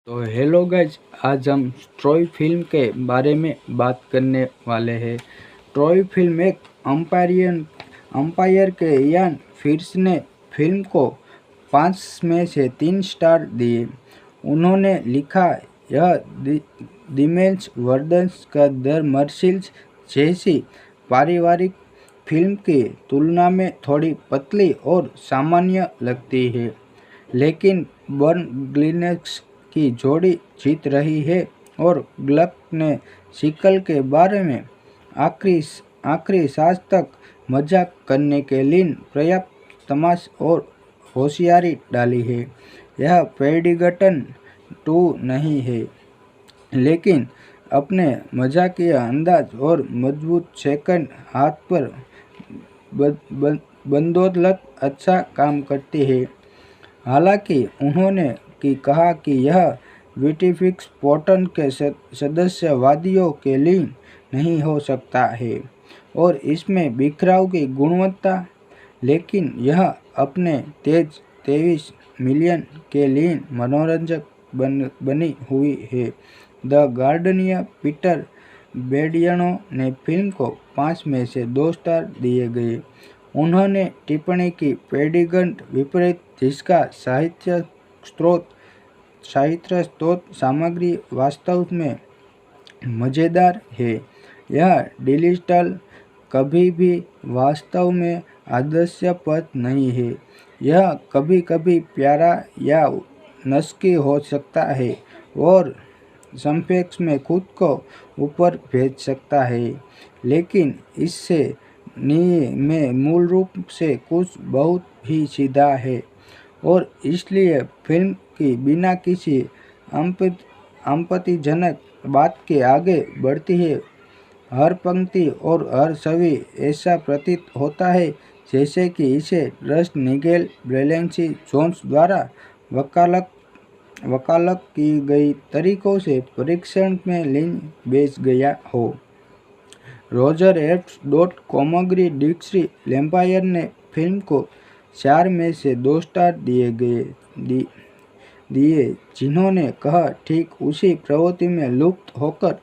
तो hello guys, आज हम ट्रॉय फिल्म के बारे में बात करने वाले हैं। ट्रॉय फिल्म एक अंपायर के इयान फिर्स ने फिल्म को 5 में से 3 स्टार दिए। उन्होंने लिखा, यह दिमेश वर्दन्स का द मर्सिल्स जैसी पारिवारिक फिल्म की तुलना में थोड़ी पतली और सामान्य लगती है, लेकिन बर्न ग्लिनेक्स की जोड़ी जीत रही है और ग्लक ने सीक्वल के बारे में आखिरी सांस तक मजाक करने के लिए पर्याप्त तमाश और होशियारी डाली है। यह पेडिगटन 2 नहीं है, लेकिन अपने मजाकिया अंदाज और मजबूत सेकंड हाथ पर बंदौलत अच्छा काम करती है। हालांकि उन्होंने कहा कि यह विटिफिक्स पोर्टन के सदस्यवादियों के लिए नहीं हो सकता है और इसमें बिखराव की गुणवत्ता, लेकिन यह अपने तेज 23 मिलियन के लिए मनोरंजक बनी हुई है। द गार्डियन पीटर बेडियानो ने फिल्म को 5 में से 2 स्टार दिए गए। उन्होंने टिप्पणी की, पेडिगंट विपरीत जिसका साहित्य स्रोत सामग्री वास्तव में मज़ेदार है, यह डिजिटल कभी भी वास्तव में आदर्शपद नहीं है। यह कभी कभी प्यारा या नस्की हो सकता है और संक्षेप में खुद को ऊपर भेज सकता है, लेकिन इससे में मूल रूप से कुछ बहुत ही सीधा है और इसलिए फिल्म की बिना किसी आपत्तिजनक बात के आगे बढ़ती है। हर पंक्ति और हर छवि ऐसा प्रतीत होता है जैसे कि इसे रस्ट निगेल ब्रेलेंसी जोन्स द्वारा वकालत की गई तरीकों से परीक्षण में लीन बेच गया हो। रोजर एब्ट कोमोग्री डिक्सी लैम्पायर ने फिल्म को 4 में से 2 स्टार दिए, जिन्होंने कहा, ठीक उसी प्रवृत्ति में लुप्त होकर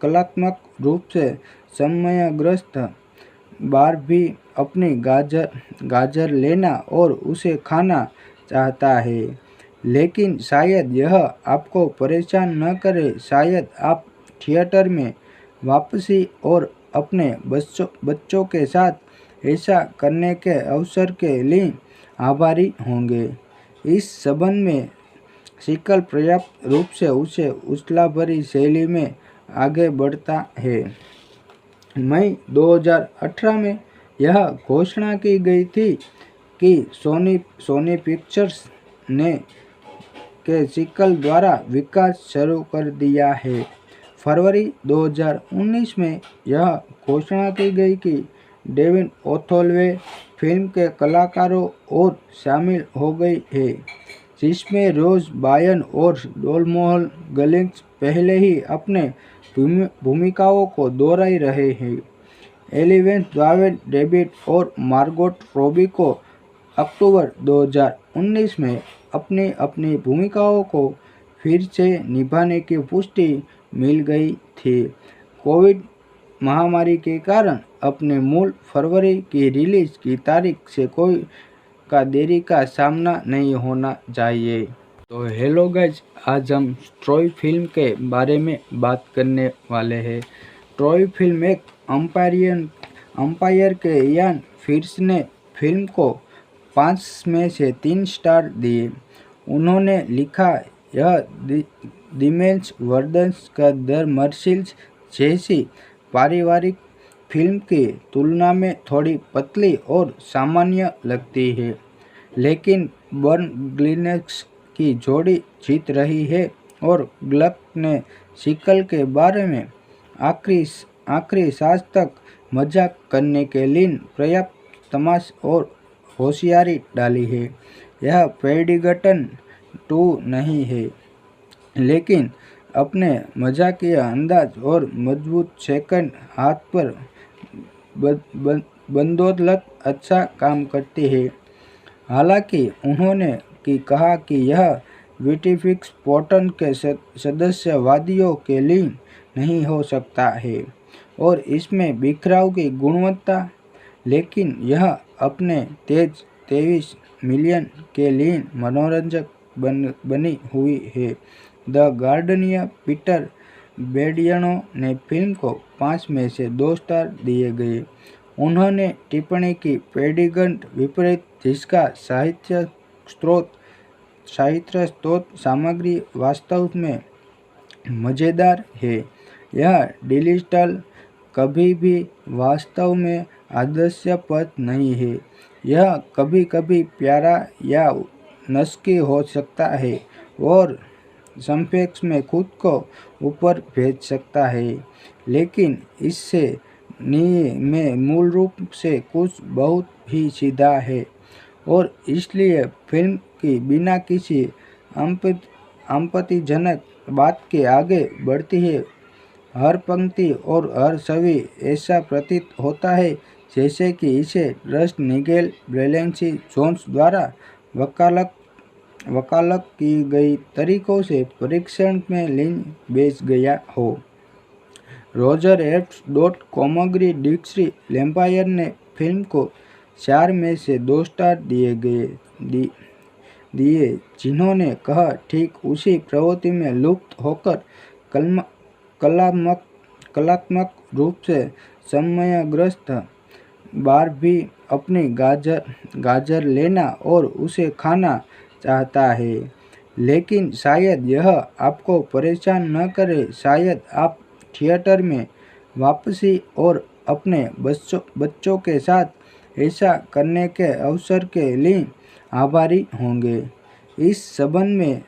कलात्मक रूप से समयग्रस्त बार भी अपनी गाजर लेना और उसे खाना चाहता है, लेकिन शायद यह आपको परेशान न करे। शायद आप थिएटर में वापसी और अपने बच्चों के साथ ऐसा करने के अवसर के लिए आभारी होंगे। इस संबंध में सीक्वल पर्याप्त रूप से उसे उछाल-भरी शैली में आगे बढ़ता है। मई 2018 में यह घोषणा की गई थी कि सोनी पिक्चर्स ने के सीक्वल द्वारा विकास शुरू कर दिया है। फरवरी 2019 में यह घोषणा की गई कि डेविन ओथोलवे फिल्म के कलाकारों और शामिल हो गई है, जिसमें रोज बायन और डोलमोहल गलिंग्स पहले ही अपने भूमिकाओं को दोहरा रहे हैं। एलिवेंस ड्वावेन डेविड और मार्गोट रॉबी को अक्टूबर 2019 में अपनी अपनी भूमिकाओं को फिर से निभाने की पुष्टि मिल गई थी। कोविड महामारी के कारण अपने मूल फरवरी की रिलीज की तारीख से कोई देरी का सामना नहीं होना चाहिए। तो हेलो गाइज, आज हम ट्रॉय फिल्म के बारे में बात करने वाले हैं। ट्रॉय फिल्म एक अंपायर के इयान फिर्स ने फिल्म को 5 में से 3 स्टार दिए। उन्होंने लिखा, यह दिमेश वर्दन्स का द मर्सिल्स जैसी पारिवारिक फिल्म की तुलना में थोड़ी पतली और सामान्य लगती है, लेकिन बर्न ग्लिनेक्स की जोड़ी जीत रही है और ग्लक ने सीक्वल के बारे में आखिरी सांस तक मजाक करने के लिए पर्याप्त तमाश और होशियारी डाली है। यह पेडिगटन 2 नहीं है, लेकिन अपने मजाकिया अंदाज और मजबूत सेकंड हाथ पर बंदौलत अच्छा काम करती है। हालांकि उन्होंने कहा कि यह विटिफिक्स पोर्टन के सदस्यवादियों के लिए नहीं हो सकता है और इसमें बिखराव की गुणवत्ता, लेकिन यह अपने तेज 23 मिलियन के लिए मनोरंजक बनी हुई है। द गार्डियन पीटर बेडियानो ने फिल्म को 5 में से 2 स्टार दिए गए। उन्होंने टिप्पणी की पेडिगंट विपरीत जिसका साहित्य स्रोत सामग्री वास्तव में मज़ेदार है। यह डिजिटल कभी भी वास्तव में हास्यास्पद नहीं है। यह कभी कभी प्यारा या नस्की हो सकता है और संक्षेप में खुद को ऊपर भेज सकता है, लेकिन इससे में मूल रूप से कुछ बहुत ही सीधा है और इसलिए फिल्म की बिना किसी आपत्तिजनक बात के आगे बढ़ती है। हर पंक्ति और हर छवि ऐसा प्रतीत होता है जैसे कि इसे रस्ट निगेल ब्रेलेंसी जोन्स द्वारा वकालत की गई तरीकों से परीक्षण में लीन बेच गया हो। रोजर एब्ट कोमोग्री डिक्सी लैम्पायर ने फिल्म को 4 में से 2 स्टार दिए, जिन्होंने कहा ठीक उसी प्रवृत्ति में लुप्त होकर कलात्मक रूप से समयग्रस्त बार भी अपनी गाजर लेना और उसे खाना चाहता है, लेकिन शायद यह आपको परेशान न करे। शायद आप थिएटर में वापसी और अपने बच्चों के साथ ऐसा करने के अवसर के लिए आभारी होंगे। इस संबंध में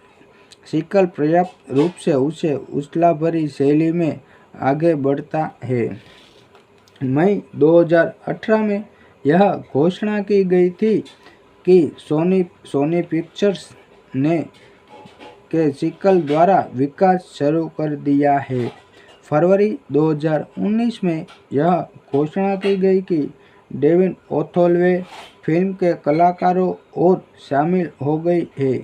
सीक्वल पर्याप्त रूप से उसे उछाल-भरी शैली में आगे बढ़ता है। मई 2018 में यह घोषणा की गई थी कि सोनी पिक्चर्स ने के सीक्वल द्वारा विकास शुरू कर दिया है। फरवरी 2019 में यह घोषणा की गई कि डेविन ओथोल्वे फिल्म के कलाकारों और शामिल हो गए हैं,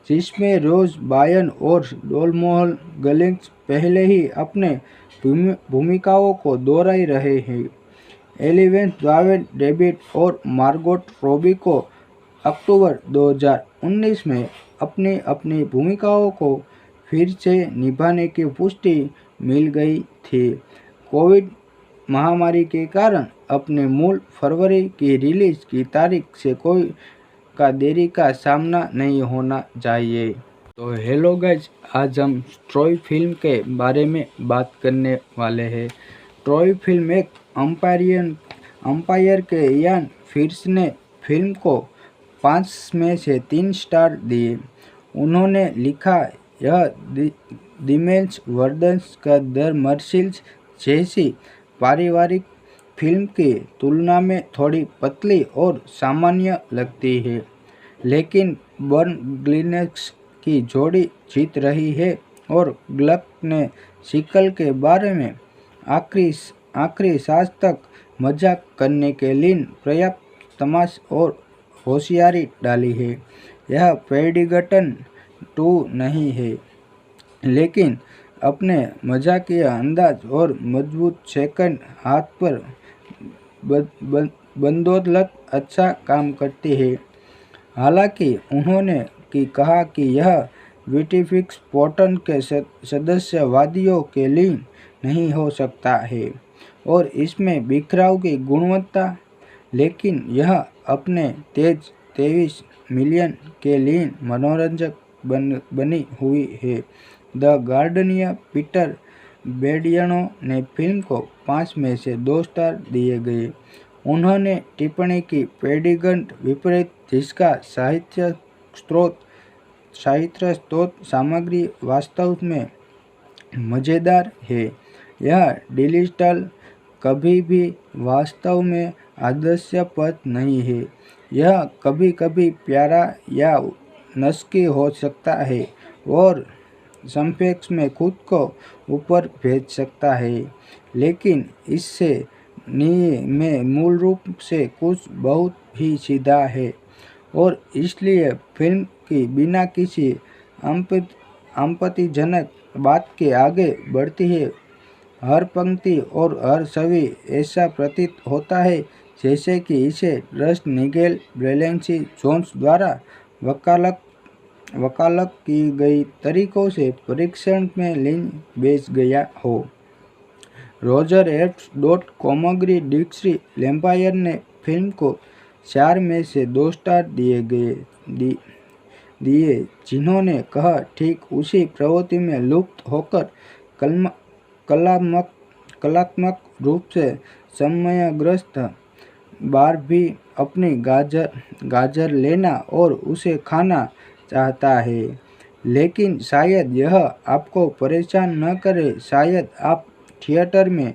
जिसमें रोज बायन और डोलमोहल गलिंग्स पहले ही अपने भूमिकाओं को दोहरा रहे हैं। एलिवेंस ड्वावेन डेविड और मार्गोट रॉबी को अक्टूबर 2019 में अपनी अपनी भूमिकाओं को फिर से निभाने की पुष्टि मिल गई थी। कोविड महामारी के कारण अपने मूल फरवरी की रिलीज की तारीख से कोई देरी का सामना नहीं होना चाहिए। तो हेलो गाइज, आज हम ट्रॉय फिल्म के बारे में बात करने वाले हैं। ट्रॉय फिल्म एक अंपायर के इयान फिर्स ने फिल्म को 5 में से 3 स्टार दिए। उन्होंने लिखा, यह दिमेल्स वर्दन्स का द मर्सिल्स जैसी पारिवारिक फिल्म की तुलना में थोड़ी पतली और सामान्य लगती है, लेकिन बर्न ग्लिनेक्स की जोड़ी जीत रही है और ग्लक ने सीक्वल के बारे में आखिरी सांस तक मजाक करने के लिए पर्याप्त तमाश और होशियारी डाली है। यह पेडिगटन 2 नहीं है, लेकिन अपने मजाकिया अंदाज और मजबूत सेकंड हाथ पर बदौलत अच्छा काम करती है। हालांकि उन्होंने कहा कि यह विटिफिक्स पोर्टन के सदस्यवादियों के लिए नहीं हो सकता है और इसमें बिखराव की गुणवत्ता, लेकिन यह अपने तेज 23 मिलियन के लिए मनोरंजक बनी हुई है। द गार्डियन पीटर बेडियानो ने फिल्म को 5 में से 2 स्टार दिए गए। उन्होंने टिप्पणी की पेडिगंट विपरीत जिसका साहित्य स्रोत सामग्री वास्तव में मज़ेदार है। यह डिजिटल कभी भी वास्तव में हास्यास्पद नहीं है। यह कभी कभी प्यारा या नस्की हो सकता है और संक्षेप में खुद को ऊपर भेज सकता है, लेकिन इससे में मूल रूप से कुछ बहुत ही सीधा है और इसलिए फिल्म की बिना किसी आपत्तिजनक बात के आगे बढ़ती है। हर पंक्ति और हर छवि ऐसा प्रतीत होता है जैसे कि इसे रस्ट निगेल ब्रेलेंसी जोन्स द्वारा वकालत की गई तरीकों से परीक्षण में लीन बेच गया हो। रोजर एब्ट्स कोमोग्री डिक्सी लैम्पायर ने फिल्म को 4 में से 2 स्टार दिए, जिन्होंने कहा ठीक उसी प्रवृत्ति में लुप्त होकर कलात्मक रूप से समयग्रस्त बार भी अपनी गाजर लेना और उसे खाना चाहता है, लेकिन शायद यह आपको परेशान न करे। शायद आप थिएटर में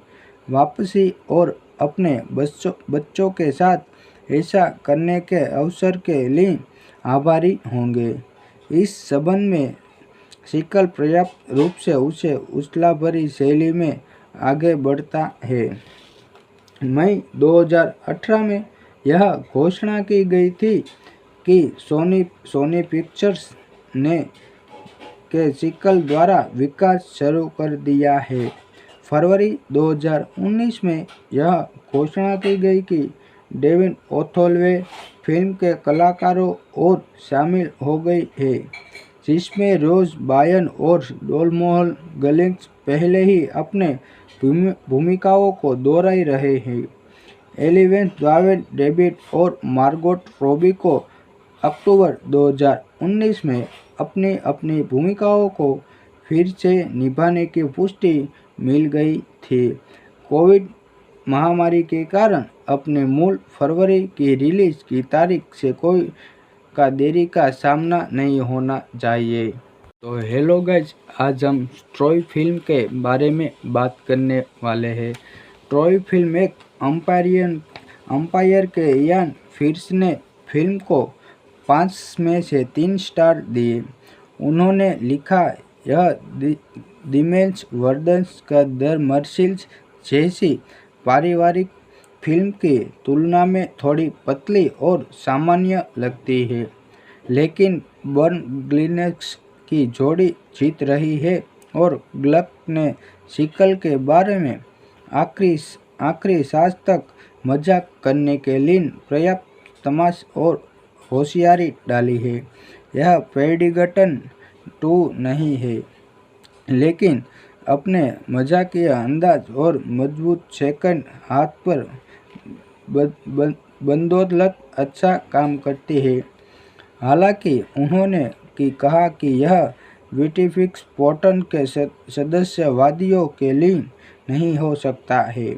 वापसी और अपने बच्चों के साथ ऐसा करने के अवसर के लिए आभारी होंगे। इस संबंध में सीक्वल पर्याप्त रूप से उसे उछाल-भरी शैली में आगे बढ़ता है। मई 2018 में यह घोषणा की गई थी कि सोनी पिक्चर्स ने के सीक्वल द्वारा विकास शुरू कर दिया है। फरवरी 2019 में यह घोषणा की गई कि डेविन ओथोलवे फिल्म के कलाकारों और शामिल हो गई है, जिसमें रोज बायन और डोलमोहल गलिंग्स पहले ही अपने भूमिकाओं को दोहरा रहे हैं। एलिवेंस द्वावेन डेविड और मार्गोट रॉबी को अक्टूबर 2019 में अपनी भूमिकाओं को फिर से निभाने की पुष्टि मिल गई थी। कोविड महामारी के कारण अपने मूल फरवरी की रिलीज की तारीख से कोई देरी का सामना नहीं होना चाहिए। तो हेलो गाइज, आज हम ट्रॉय फिल्म के बारे में बात करने वाले हैं। ट्रॉय फिल्म एक अंपायर के इयान फिर्स ने फिल्म को 5 में से 3 स्टार दिए। उन्होंने लिखा, यह दिमेल्स वर्दन्स का द मर्सिल्स जैसी पारिवारिक फिल्म की तुलना में थोड़ी पतली और सामान्य लगती है, लेकिन बर्न ग्लिनेक्स की जोड़ी जीत रही है और ग्लक ने सीक्वल के बारे में आखिरी सांस तक मजाक करने के लिए पर्याप्त तमाश और होशियारी डाली है। यह पेडिंगटन 2 नहीं है, लेकिन अपने मजाकिया अंदाज और मजबूत सेकंड हाथ पर बदौलत अच्छा काम करती है। हालांकि उन्होंने कहा कि यह विटिफिक्स पोर्टन के सदस्यवादियों के लिए नहीं हो सकता है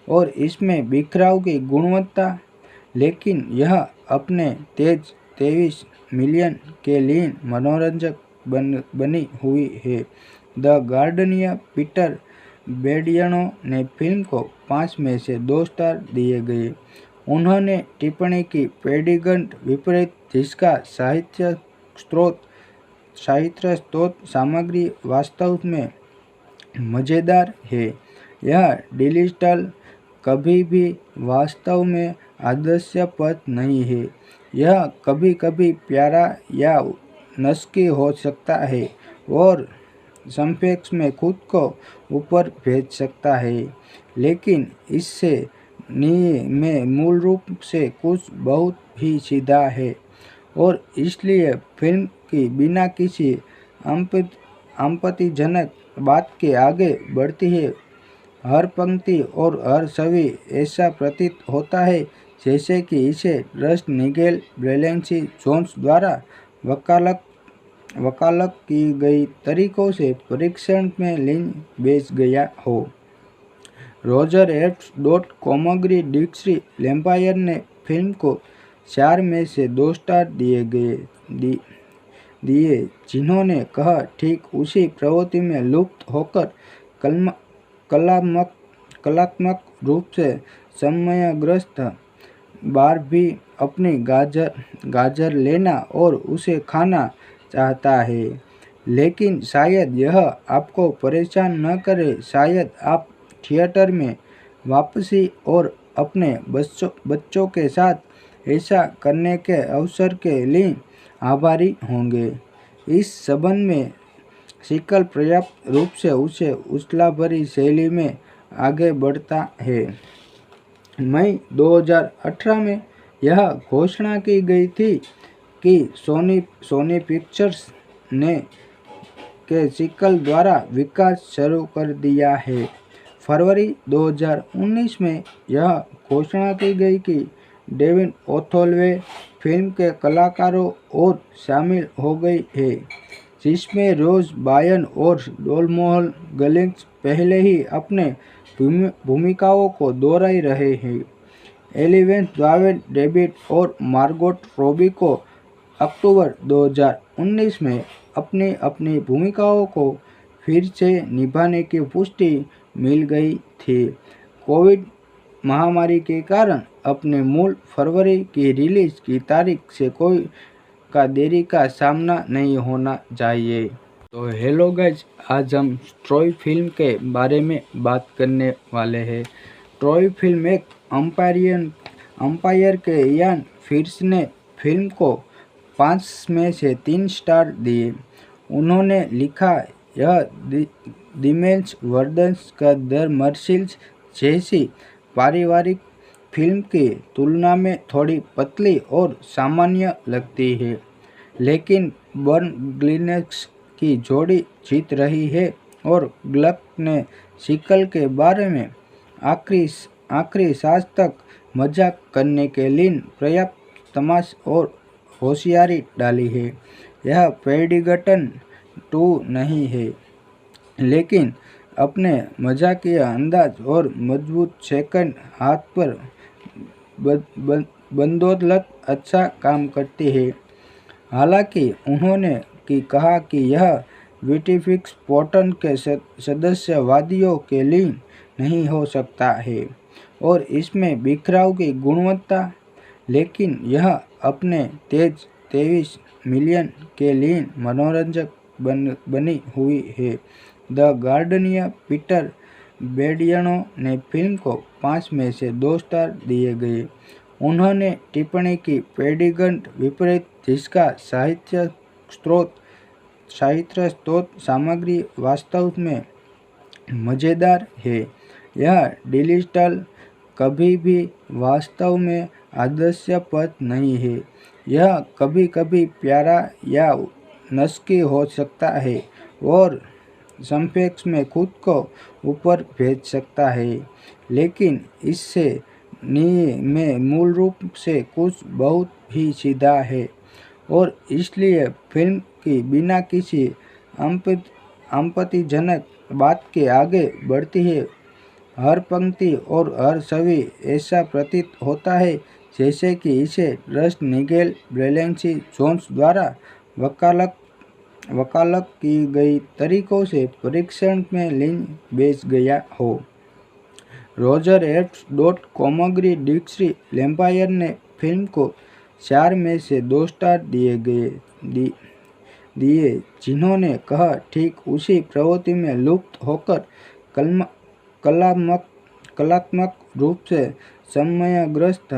और इसमें बिखराव की गुणवत्ता, लेकिन यह अपने तेज 23 मिलियन के लिए मनोरंजक बनी हुई है। द गार्डियन पीटर बेडियानो ने फिल्म को 5 में से 2 स्टार दिए गए। उन्होंने टिप्पणी की, पेडिंगटन विपरीत जिसका साहित्य स्रोत सामग्री वास्तव में मज़ेदार है, यह डिजिटल कभी भी वास्तव में आदर्शपद नहीं है। यह कभी-कभी प्यारा या नस्की हो सकता है और संक्षेप में खुद को ऊपर भेज सकता है, लेकिन इससे में मूल रूप से कुछ बहुत ही सीधा है और इसलिए फिल्म की बिना किसी आपत्तिजनक बात के आगे बढ़ती है। हर पंक्ति और हर छवि ऐसा प्रतीत होता है जैसे कि इसे रस्ट निगेल ब्रेलेंसी जोन्स द्वारा वकालत की गई तरीकों से परीक्षण में लीन बेच गया हो। रोजर एब्ट्स कोमोग्री डिक्सी लैम्पायर ने फिल्म को 4 में से 2 स्टार दिए, जिन्होंने कहा ठीक उसी प्रवृत्ति में लुप्त होकर कलात्मक रूप से समयग्रस्त बार भी अपनी गाजर लेना और उसे खाना चाहता है, लेकिन शायद यह आपको परेशान न करे। शायद आप थिएटर में वापसी और अपने बच्चों के साथ ऐसा करने के अवसर के लिए आभारी होंगे। इस संबंध में सिकल पर्याप्त रूप से उसे उछला भरी शैली में आगे बढ़ता है। मई 2018 में यह घोषणा की गई थी कि सोनी पिक्चर्स ने के सिकल द्वारा विकास शुरू कर दिया है। फरवरी 2019 में यह घोषणा की गई कि डेविन ओथोलवे फिल्म के कलाकारों और शामिल हो गई है, जिसमें रोज बायन और डोलमोहल गलिंग्स पहले ही अपने भूमिकाओं को दोहरा रहे हैं। एलिवेंस द्वावेन डेविड और मार्गोट रॉबी को अक्टूबर 2019 में अपनी अपनी भूमिकाओं को फिर से निभाने की पुष्टि मिल गई थी। कोविड महामारी के कारण अपने मूल फरवरी की रिलीज की तारीख से कोई का देरी का सामना नहीं होना चाहिए। तो हेलो गाइज, आज हम ट्रॉय फिल्म के बारे में बात करने वाले हैं। ट्रॉय फिल्म एक अंपायर के इयान फिर्स ने फिल्म को 5 में से 3 स्टार दिए। उन्होंने लिखा, यह दिमेश वर्दन्स का द मर्सिल्स जैसी पारिवारिक फिल्म की तुलना में थोड़ी पतली और सामान्य लगती है, लेकिन बर्न ग्लिनेक्स की जोड़ी जीत रही है और ग्लक ने सिकल के बारे में आखिरी सांस तक मजाक करने के लिए पर्याप्त तमाश और होशियारी डाली है। यह पेडिगटन 2 नहीं है, लेकिन अपने मजाकिया अंदाज और मजबूत सेकंड हाथ पर बंदौलत अच्छा काम करती है। हालांकि उन्होंने कहा कि यह विटिफिक्स पोर्टन के सदस्यवादियों के लिए नहीं हो सकता है और इसमें बिखराव की गुणवत्ता, लेकिन यह अपने तेज 23 मिलियन के लिए मनोरंजक बनी हुई है। द गार्डियन पीटर बेडियानो ने फिल्म को 5 में से 2 स्टार दिए गए। उन्होंने टिप्पणी की, पेडिगंट विपरीत जिसका साहित्य स्रोत सामग्री वास्तव में मज़ेदार है, यह डिजिटल कभी भी वास्तव में आदर्शपद नहीं है। यह कभी कभी प्यारा या नस्की हो सकता है और संक्षेप में खुद को ऊपर भेज सकता है, लेकिन इससे में मूल रूप से कुछ बहुत ही सीधा है और इसलिए फिल्म की बिना किसी आपत्तिजनक बात के आगे बढ़ती है। हर पंक्ति और हर छवि ऐसा प्रतीत होता है जैसे कि इसे रस्ट निगेल ब्रेलेंसी जोन्स द्वारा वकालत की गई तरीकों से परीक्षण में लीन बेच गया हो। रोजर एब्स कोमोग्री डिक्सी लैम्पायर ने फिल्म को 4 में से 2 स्टार दिए, जिन्होंने कहा, ठीक उसी प्रवृत्ति में लुप्त होकर कलात्मक रूप से समयग्रस्त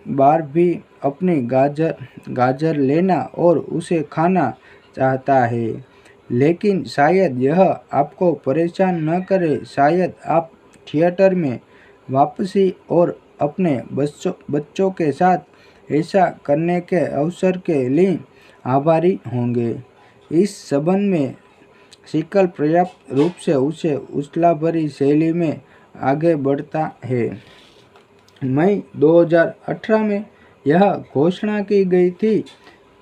बार भी अपनी गाजर लेना और उसे खाना चाहता है, लेकिन शायद यह आपको परेशान न करे। शायद आप थिएटर में वापसी और अपने बच्चों के साथ ऐसा करने के अवसर के लिए आभारी होंगे। इस संबंध में सिकल पर्याप्त रूप से उसे उछला भरी शैली में आगे बढ़ता है। मई 2018 में यह घोषणा की गई थी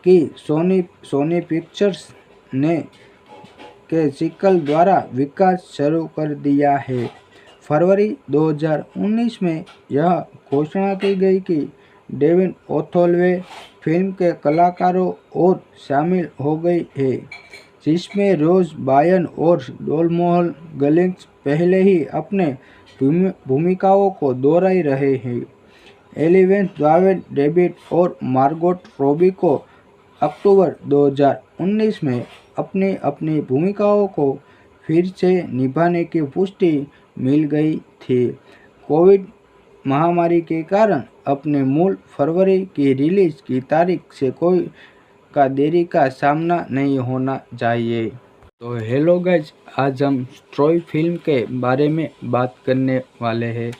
कि सोनी पिक्चर्स ने के सिकल द्वारा विकास शुरू कर दिया है। फरवरी 2019 में यह घोषणा की गई कि डेविन ओथोलवे फिल्म के कलाकारों और शामिल हो गई है, जिसमें रोज बायन और डोलमोहल गलिंग्स पहले ही अपने भूमिकाओं को दोहरा रहे हैं। एलिवेंस द्वावेन डेविड और मार्गोट रॉबी को अक्टूबर 2019 में अपनी अपनी भूमिकाओं को फिर से निभाने की पुष्टि मिल गई थी। कोविड महामारी के कारण अपने मूल फरवरी की रिलीज की तारीख से कोई का देरी का सामना नहीं होना चाहिए। तो हेलो गाइज, आज हम ट्रॉय फिल्म के बारे में बात करने वाले हैं।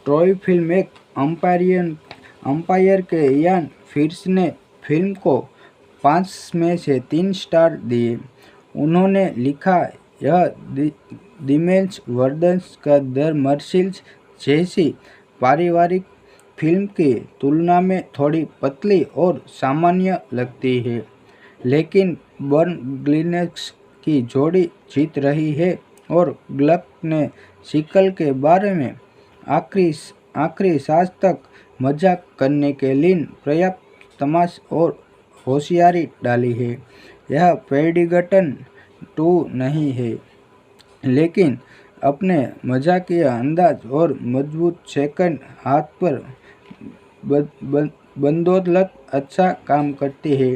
ट्रॉय फिल्म एक अंपायर के इयान फिर्स ने फिल्म को 5 में से 3 स्टार दिए। उन्होंने लिखा, यह दिमेश वर्दन्स का द मर्सिल्स जैसी पारिवारिक फिल्म की तुलना में थोड़ी पतली और सामान्य लगती है, लेकिन बर्न ग्लिनेक्स की जोड़ी जीत रही है और ग्लक ने सीक्वल के बारे में आखिरी सांस तक मजाक करने के लिए पर्याप्त तमाश और होशियारी डाली है। यह पेडिगटन 2 नहीं है, लेकिन अपने मजाकिया अंदाज और मजबूत सेकंड हाथ पर बंदौलत अच्छा काम करती है।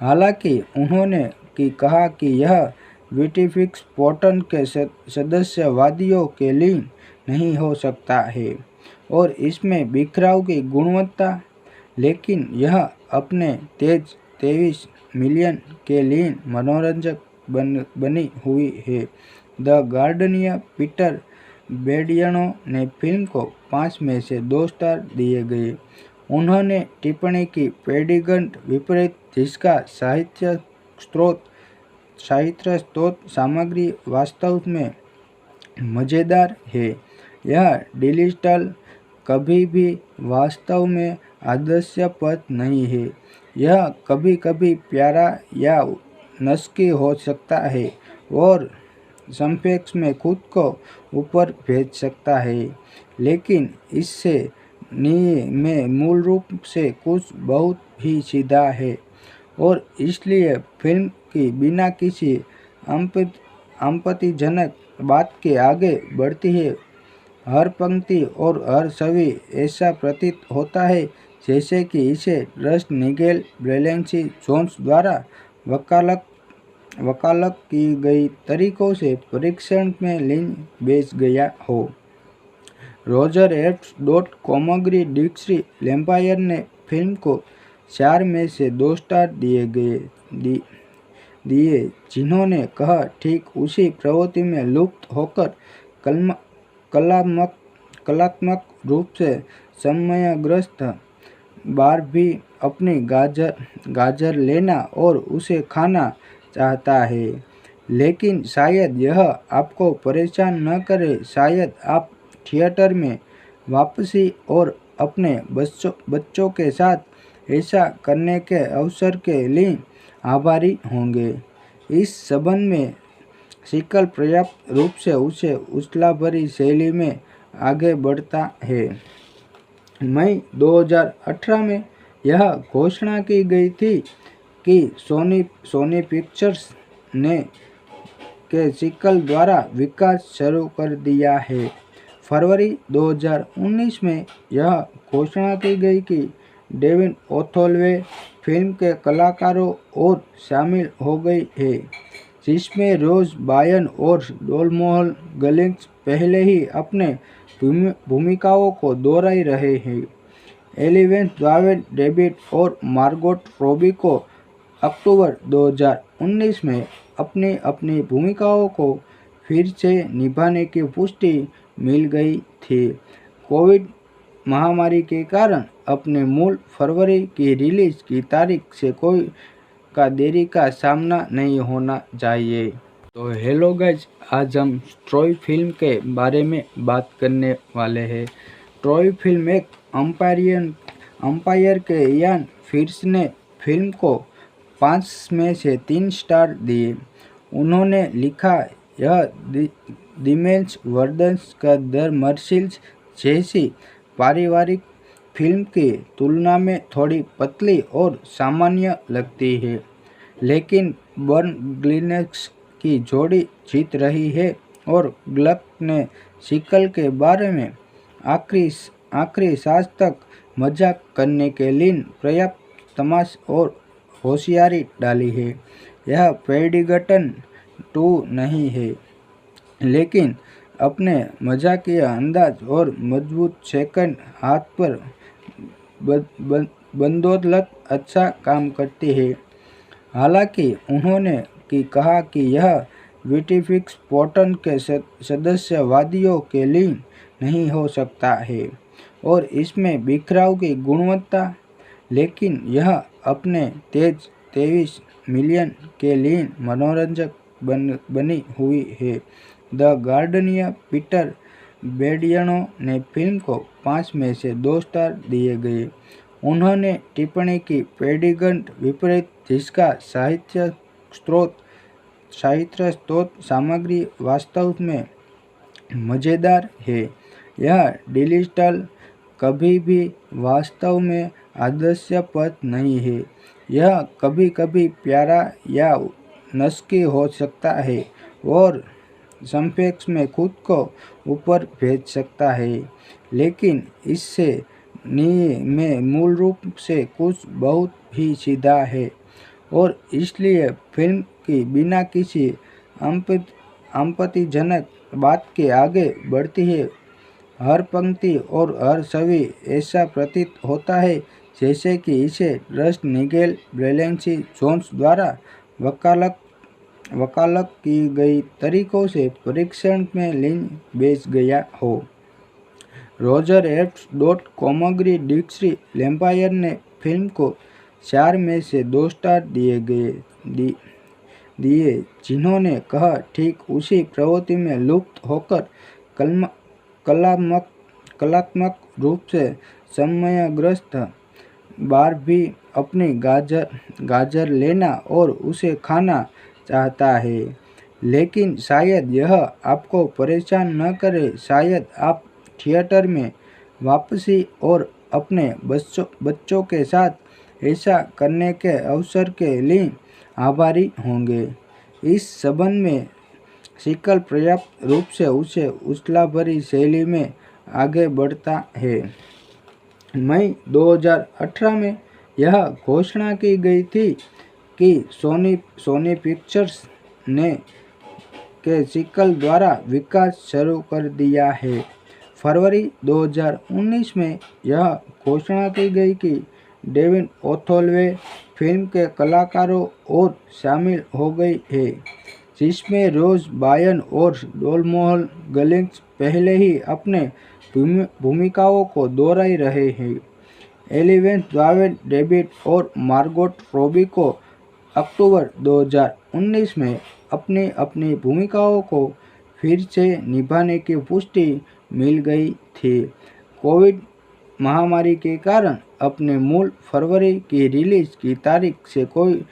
हालांकि उन्होंने कहा कि यह विटिफिक्स पोर्टन के सदस्यवादियों के लिए नहीं हो सकता है और इसमें बिखराव की गुणवत्ता, लेकिन यह अपने तेज 23 मिलियन के लिए मनोरंजक बनी हुई है। द गार्डियन पीटर बेडियानो ने फिल्म को 5 में से 2 स्टार दिए गए। उन्होंने टिप्पणी की, पेडिगंट विपरीत जिसका साहित्य स्रोत सामग्री वास्तव में मज़ेदार है, यह डिजिटल कभी भी वास्तव में आदर्शपद नहीं है। यह कभी कभी प्यारा या नस्की हो सकता है और संक्षेप में खुद को ऊपर भेज सकता है, लेकिन इससे में मूल रूप से कुछ बहुत ही सीधा है और इसलिए फिल्म की बिना किसी आपत्तिजनक बात के आगे बढ़ती है। हर पंक्ति और हर छवि ऐसा प्रतीत होता है जैसे कि इसे रस्ट निगेल ब्रेलेंसी जोन्स द्वारा वकालत की गई तरीकों से परीक्षण में लीन बेच गया हो। रोजर एब्स कोमोग्री डिक्सी लैम्पायर ने फिल्म को 4 में से 2 स्टार दिए, जिन्होंने कहा, ठीक उसी प्रवृत्ति में लुप्त होकर कलात्मक रूप से समयग्रस्त बार भी अपनी गाजर लेना और उसे खाना चाहता है, लेकिन शायद यह आपको परेशान न करे। शायद आप थिएटर में वापसी और अपने बच्चों के साथ ऐसा करने के अवसर के लिए आभारी होंगे। इस संबंध में सीक्वल पर्याप्त रूप से उसे उछाल-भरी शैली में आगे बढ़ता है। मई 2018 में यह घोषणा की गई थी कि सोनी पिक्चर्स ने के सीक्वल द्वारा विकास शुरू कर दिया है। फरवरी 2019 में यह घोषणा की गई कि डेविन ओथोलवे फिल्म के कलाकारों और शामिल हो गई है, जिसमें रोज बायन और डोलमोहल गलिंग्स पहले ही अपने भूमिकाओं को दोहरा रहे हैं। एलिवेंस ड्वावेन डेविड और मार्गोट रॉबी को अक्टूबर 2019 में अपनी भूमिकाओं को फिर से निभाने की पुष्टि मिल गई थी। कोविड महामारी के कारण अपने मूल फरवरी की रिलीज की तारीख से कोई का देरी का सामना नहीं होना चाहिए। तो हेलो गाइज, आज हम ट्रॉय फिल्म के बारे में बात करने वाले हैं। ट्रॉय फिल्म एक अंपायर के इयान फिर्स ने फिल्म को 5 में से 3 स्टार दिए। उन्होंने लिखा, यह दिमेश वर्दन्स का द मर्सिल्स जैसी पारिवारिक फिल्म की तुलना में थोड़ी पतली और सामान्य लगती है, लेकिन बर्न ग्लिनेक्स की जोड़ी जीत रही है और ग्लक ने सीक्वल के बारे में आखिरी सांस तक मजाक करने के लिए पर्याप्त तमाश और होशियारी डाली है। यह पेडिगटन 2 नहीं है, लेकिन अपने मजाकिया अंदाज और मजबूत सेकंड हाथ पर बंदौलत अच्छा काम करती है। हालांकि उन्होंने कहा कि यह विकिपीडिया के सदस्यवादियों के लिए नहीं हो सकता है और इसमें बिखराव की गुणवत्ता, लेकिन यह अपने तेज 23 मिलियन के लिए मनोरंजक बनी हुई है। द गार्डियन पीटर बेडियानो ने फिल्म को 5 में से 2 स्टार दिए गए। उन्होंने टिप्पणी की पेडिगंट विपरीत जिसका साहित्य स्रोत सामग्री वास्तव में मज़ेदार है। यह डिजिटल कभी भी वास्तव में हास्यास्पद नहीं है। यह कभी कभी प्यारा या नस्की हो सकता है और संक्षेप में खुद को ऊपर भेज सकता है, लेकिन इससे में मूल रूप से कुछ बहुत ही सीधा है और इसलिए फिल्म की बिना किसी आपत्तिजनक बात के आगे बढ़ती है। हर पंक्ति और हर छवि ऐसा प्रतीत होता है जैसे कि इसे रस्ट निगेल ब्रेलेंसी जोन्स द्वारा वकालत की गई तरीकों से परीक्षण में लीन बेच गया हो। रोजर एब्ट कॉमग्री डिक्सी लैम्पायर ने फिल्म को 4 में से 2 स्टार दिए, जिन्होंने कहा ठीक उसी प्रवृत्ति में लुप्त होकर कलात्मक रूप से समयग्रस्त बार भी अपनी गाजर लेना और उसे खाना चाहता है, लेकिन शायद यह आपको परेशान न करे। शायद आप थिएटर में वापसी और अपने बच्चों के साथ ऐसा करने के अवसर के लिए आभारी होंगे। इस संबंध में सीक्वल पर्याप्त रूप से उसे उछाल-भरी शैली में आगे बढ़ता है। मई 2018 में यह घोषणा की गई थी कि सोनी पिक्चर्स ने के सीक्वल द्वारा विकास शुरू कर दिया है। फरवरी 2019 में यह घोषणा की गई कि डेविड ओथोल्वे फिल्म के कलाकारों और शामिल हो गए हैं, जिसमें रोज बायन और डोलमोहल गलिंग्स पहले ही अपने भूमिकाओं को दोहरा रहे हैं। एलिवेंस जावेद डेविड और मार्गोट रॉबी को अक्टूबर 2019 में अपनी अपनी भूमिकाओं को फिर से निभाने की पुष्टि मिल गई थी। कोविड महामारी के कारण अपने मूल फरवरी की रिलीज की तारीख से कोई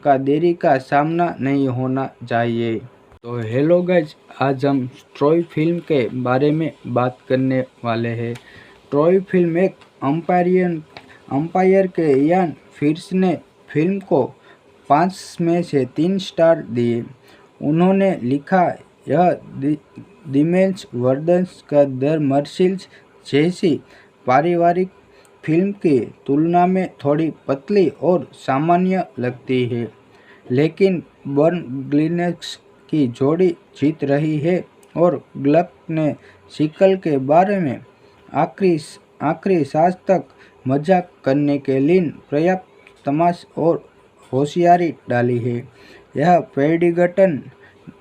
देरी का सामना नहीं होना चाहिए। तो हेलो गाइज, आज हम ट्रॉय फिल्म के बारे में बात करने वाले हैं। ट्रॉय फिल्म एक अंपायर के इयान फिर्स ने फिल्म को 5 में से 3 स्टार दिए। उन्होंने लिखा, यह दिमेश वर्दन्स का द मर्सिल्स जैसी पारिवारिक फिल्म की तुलना में थोड़ी पतली और सामान्य लगती है, लेकिन बर्न ग्लिनेक्स की जोड़ी जीत रही है और ग्लक ने सीक्वल के बारे में आखिरी सांस तक मजाक करने के लिए पर्याप्त तमाश और होशियारी डाली है। यह पेडिगटन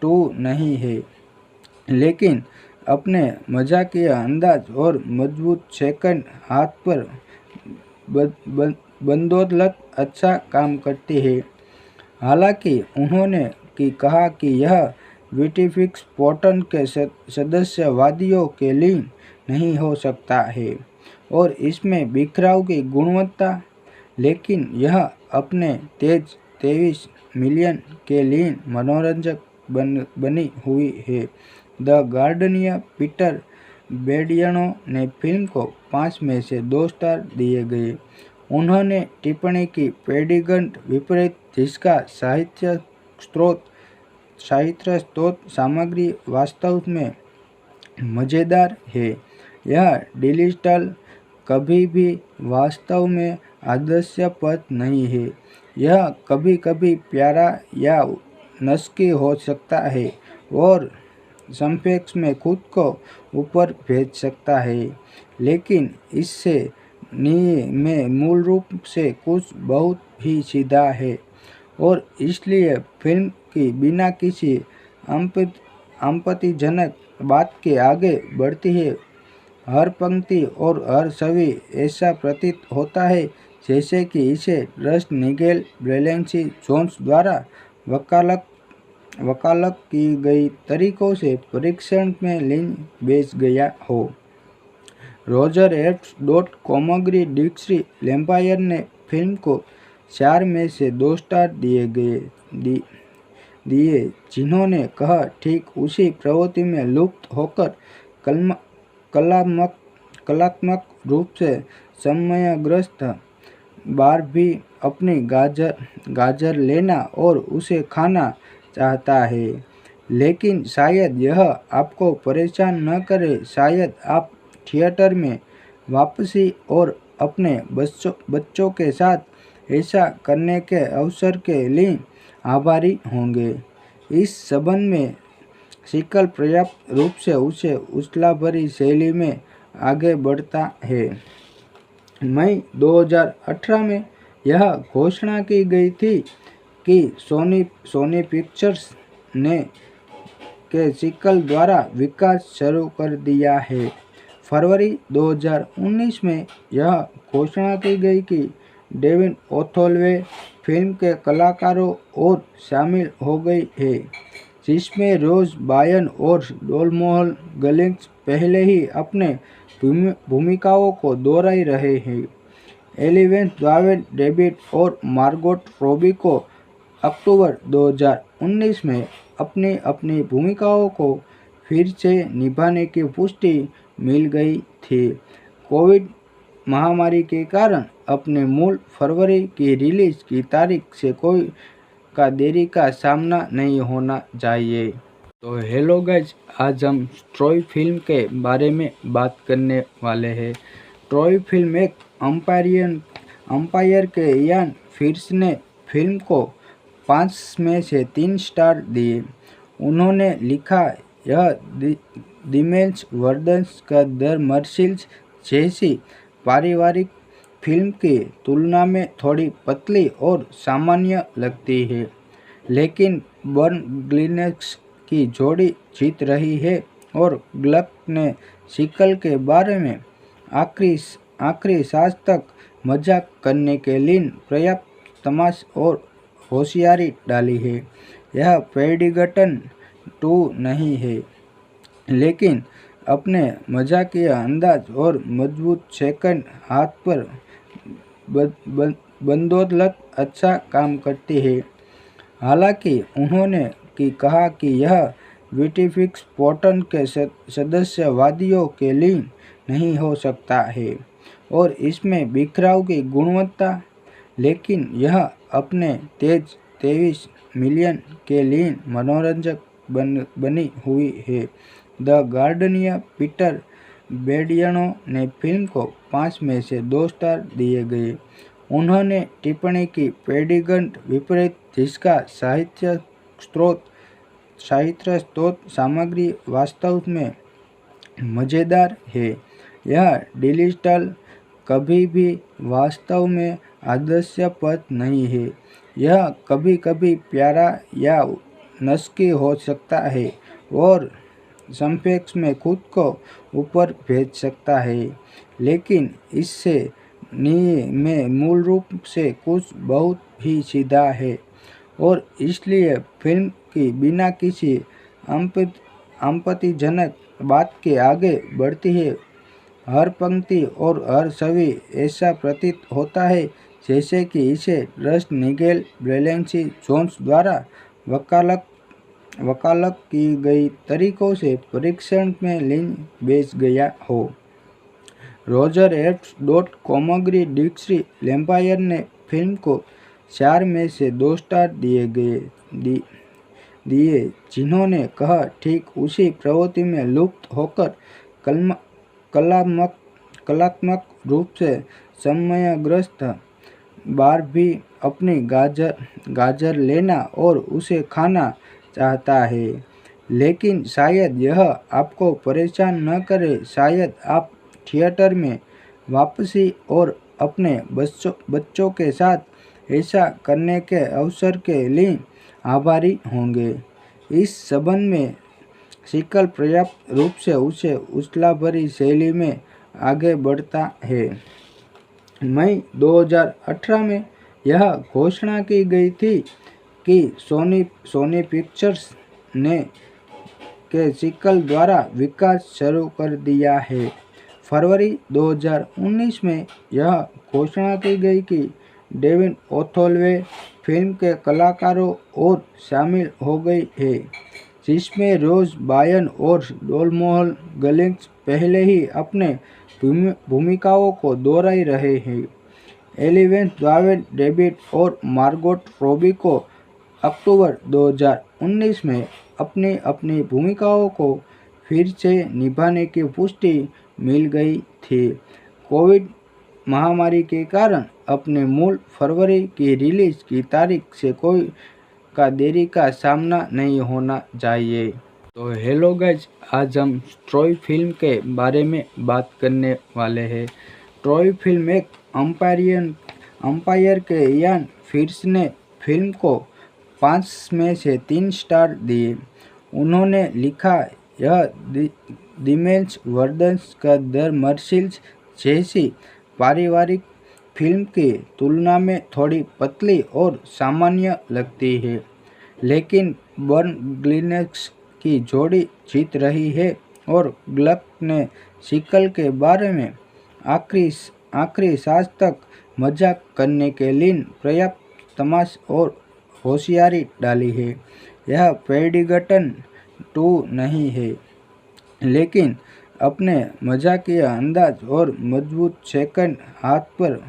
2 नहीं है, लेकिन अपने मजाकिया अंदाज और मजबूत सेकंड हाथ पर बदौलत अच्छा काम करती है। हालांकि उन्होंने कहा कि यह विकिपीडिया के सदस्यवादियों के लिए नहीं हो सकता है और इसमें बिखराव की गुणवत्ता, लेकिन यह अपने तेज 23 मिलियन के लिए मनोरंजक बनी हुई है। द गार्डियन पीटर बेडियानो ने फिल्म को 5 में से 2 स्टार दिए गए। उन्होंने टिप्पणी की पेडिगंट विपरीत जिसका साहित्य स्रोत सामग्री वास्तव में मज़ेदार है। यह डिजिटल कभी भी वास्तव में हास्यास्पद नहीं है। यह कभी कभी प्यारा या नस्की हो सकता है और संक्षेप में खुद को ऊपर भेज सकता है, लेकिन इससे में मूल रूप से कुछ बहुत ही सीधा है और इसलिए फिल्म की बिना किसी आपत्तिजनक बात के आगे बढ़ती है। हर पंक्ति और हर छवि ऐसा प्रतीत होता है जैसे कि इसे रस्ट निगेल ब्रेलेंसी जोन्स द्वारा वकालत वकालत की गई तरीकों से परीक्षण में लीन बेच गया हो। रोजर एब्ट्स कॉमग्री डिक्सी लैम्पायर ने फिल्म को 4 में से 2 स्टार दिए, जिन्होंने कहा ठीक उसी प्रवृत्ति में लुप्त होकर कलात्मक रूप से समयग्रस्त बारबी अपनी गाजर लेना और उसे खाना चाहता है, लेकिन शायद यह आपको परेशान न करे। शायद आप थिएटर में वापसी और अपने बच्चों के साथ ऐसा करने के अवसर के लिए आभारी होंगे। इस संबंध में सीक्वल पर्याप्त रूप से उसे उछाल-भरी शैली में आगे बढ़ता है। मई 2018 में यह घोषणा की गई थी कि सोनी पिक्चर्स ने के सीक्वल द्वारा विकास शुरू कर दिया है। फरवरी 2019 में यह घोषणा की गई कि डेविन ओथोलवे फिल्म के कलाकारों और शामिल हो गई है, जिसमें रोज बायन और डोलमोहल गलिंग्स पहले ही अपने भूमिकाओं को दोहरा रहे हैं। एलिवेंस द्वावेन डेविड और मार्गोट रॉबी को अक्टूबर 2019 में अपनी अपनी भूमिकाओं को फिर से निभाने की पुष्टि मिल गई थी। कोविड महामारी के कारण अपने मूल फरवरी की रिलीज की तारीख से कोई देरी का सामना नहीं होना चाहिए। तो हेलो गाइज, आज हम ट्रॉय फिल्म के बारे में बात करने वाले हैं। ट्रॉय फिल्म एक अंपायर के इयान फिर्स ने फिल्म को 5 में से 3 स्टार दिए। उन्होंने लिखा, यह दिमेल्स वर्दन्स का द मर्सिल्स जैसी पारिवारिक फिल्म की तुलना में थोड़ी पतली और सामान्य लगती है, लेकिन बर्न ग्लिनेक्स की जोड़ी जीत रही है और ग्लक ने सीक्वल के बारे में आखिरी सांस तक मजाक करने के लिए पर्याप्त तमाश और होशियारी डाली है। यह पेडिंगटन 2 नहीं है, लेकिन अपने मजाकिया अंदाज और मजबूत सेकंड हाथ पर बदौलत अच्छा काम करती है। हालांकि उन्होंने कहा कि यह विटिफिक्स पोर्टन के सदस्यवादियों के लिए नहीं हो सकता है और इसमें बिखराव की गुणवत्ता, लेकिन यह अपने तेज 23 मिलियन के लिए मनोरंजक बनी हुई है। द गार्डियन पीटर बेडियनो ने फिल्म को 5 में से 2 स्टार दिए गए। उन्होंने टिप्पणी की, पेडिंगटन विपरीत जिसका साहित्य स्रोत सामग्री वास्तव में मज़ेदार है, यह डिजिटल कभी भी वास्तव में आदर्शपद नहीं है। यह कभी कभी प्यारा या नस्की हो सकता है और संक्षेप में खुद को ऊपर भेज सकता है, लेकिन इससे में मूल रूप से कुछ बहुत ही सीधा है और इसलिए फिल्म की बिना किसी आपत्तिजनक बात के आगे बढ़ती है। हर पंक्ति और हर छवि ऐसा प्रतीत होता है जैसे कि इसे रस्ट निगेल ब्रेलेंसी जोन्स द्वारा वकालत की गई तरीकों से परीक्षण में लीन बेच गया हो। रोजर एब्ट्स कॉमग्री डिक्सी लैम्पायर ने फिल्म को 4 में से 2 स्टार दिए, जिन्होंने कहा ठीक उसी प्रवृत्ति में लुप्त होकर कलात्मक रूप से समयग्रस्त बारबी अपनी गाजर लेना और उसे खाना चाहता है, लेकिन शायद यह आपको परेशान न करे। शायद आप थिएटर में वापसी और अपने बच्चों के साथ ऐसा करने के अवसर के लिए आभारी होंगे। इस संबंध में सिकल पर्याप्त रूप से उसे उछला भरी शैली में आगे बढ़ता है। मई 2018 में यह घोषणा की गई थी कि सोनी पिक्चर्स ने के सिकल द्वारा विकास शुरू कर दिया है। फरवरी 2019 में यह घोषणा की गई कि डेविन ओथोलवे फिल्म के कलाकारों और शामिल हो गई है, जिसमें रोज बायन और डोलमोहल गलिंग्स पहले ही अपने भूमिकाओं को दोहरा रहे हैं। एलिवेंस द्वावेन डेविड और मार्गोट रॉबी को अक्टूबर 2019 में अपनी अपनी भूमिकाओं को फिर से निभाने की पुष्टि मिल गई थी। कोविड महामारी के कारण अपने मूल फरवरी की रिलीज की तारीख से कोई का देरी का सामना नहीं होना चाहिए। तो हेलो गाइज, आज हम ट्रॉय फिल्म के बारे में बात करने वाले हैं। ट्रॉय फिल्म एक अंपायर के इयान फिर्स ने फिल्म को 5 में से 3 स्टार दिए। उन्होंने लिखा, यह दिमेश वर्दन्स का द मर्सिल्स जैसी पारिवारिक फिल्म की तुलना में थोड़ी पतली और सामान्य लगती है, लेकिन बर्न ग्लिनेक्स की जोड़ी जीत रही है और ग्लक ने सिकल के बारे में आखिरी सांस तक मजाक करने के लिए पर्याप्त तमाश और होशियारी डाली है। यह पेडिगटन 2 नहीं है, लेकिन अपने मजाकिया अंदाज और मजबूत सेकंड हाथ पर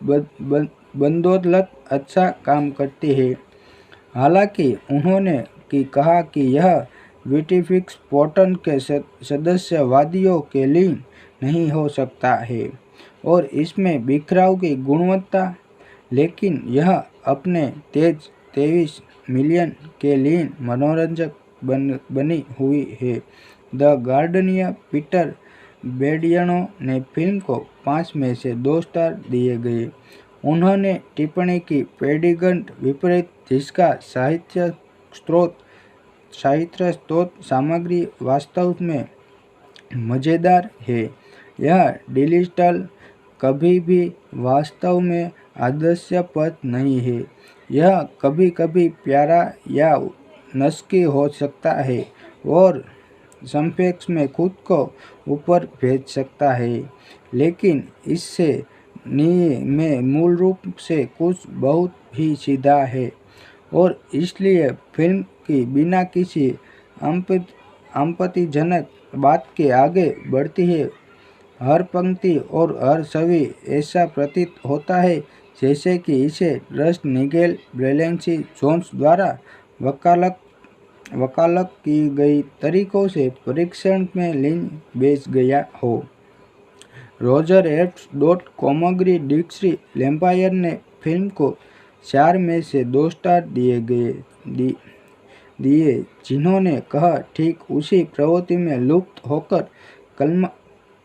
बंदौलत अच्छा काम करती है। हालांकि उन्होंने कहा कि यह विटिफिक्स पोर्टन के सदस्यवादियों के लिए नहीं हो सकता है और इसमें बिखराव की गुणवत्ता, लेकिन यह अपने तेज 23 मिलियन के लिए मनोरंजक बनी हुई है। द गार्डियन पीटर बेडियानो ने फिल्म को 5 में से 2 स्टार दिए गए। उन्होंने टिप्पणी की, पेडिगंट विपरीत जिसका साहित्य स्रोत सामग्री वास्तव में मज़ेदार है, यह डिजिटल कभी भी वास्तव में हास्यास्पद नहीं है। यह कभी कभी प्यारा या नस्की हो सकता है और संक्षेप में खुद को ऊपर भेज सकता है, लेकिन इससे में मूल रूप से कुछ बहुत ही सीधा है और इसलिए फिल्म की बिना किसी आपत्तिजनक बात के आगे बढ़ती है। हर पंक्ति और हर छवि ऐसा प्रतीत होता है जैसे कि इसे रस्ट निगेल ब्रेलेंसी जोन्स द्वारा वकालत की गई तरीकों से परीक्षण में लीन बेच गया हो। रोजर एब्ट्स कोमोग्री डिक्सी लैम्पायर ने फिल्म को 4 में से 2 स्टार दिए, जिन्होंने कहा, ठीक उसी प्रवृत्ति में लुप्त होकर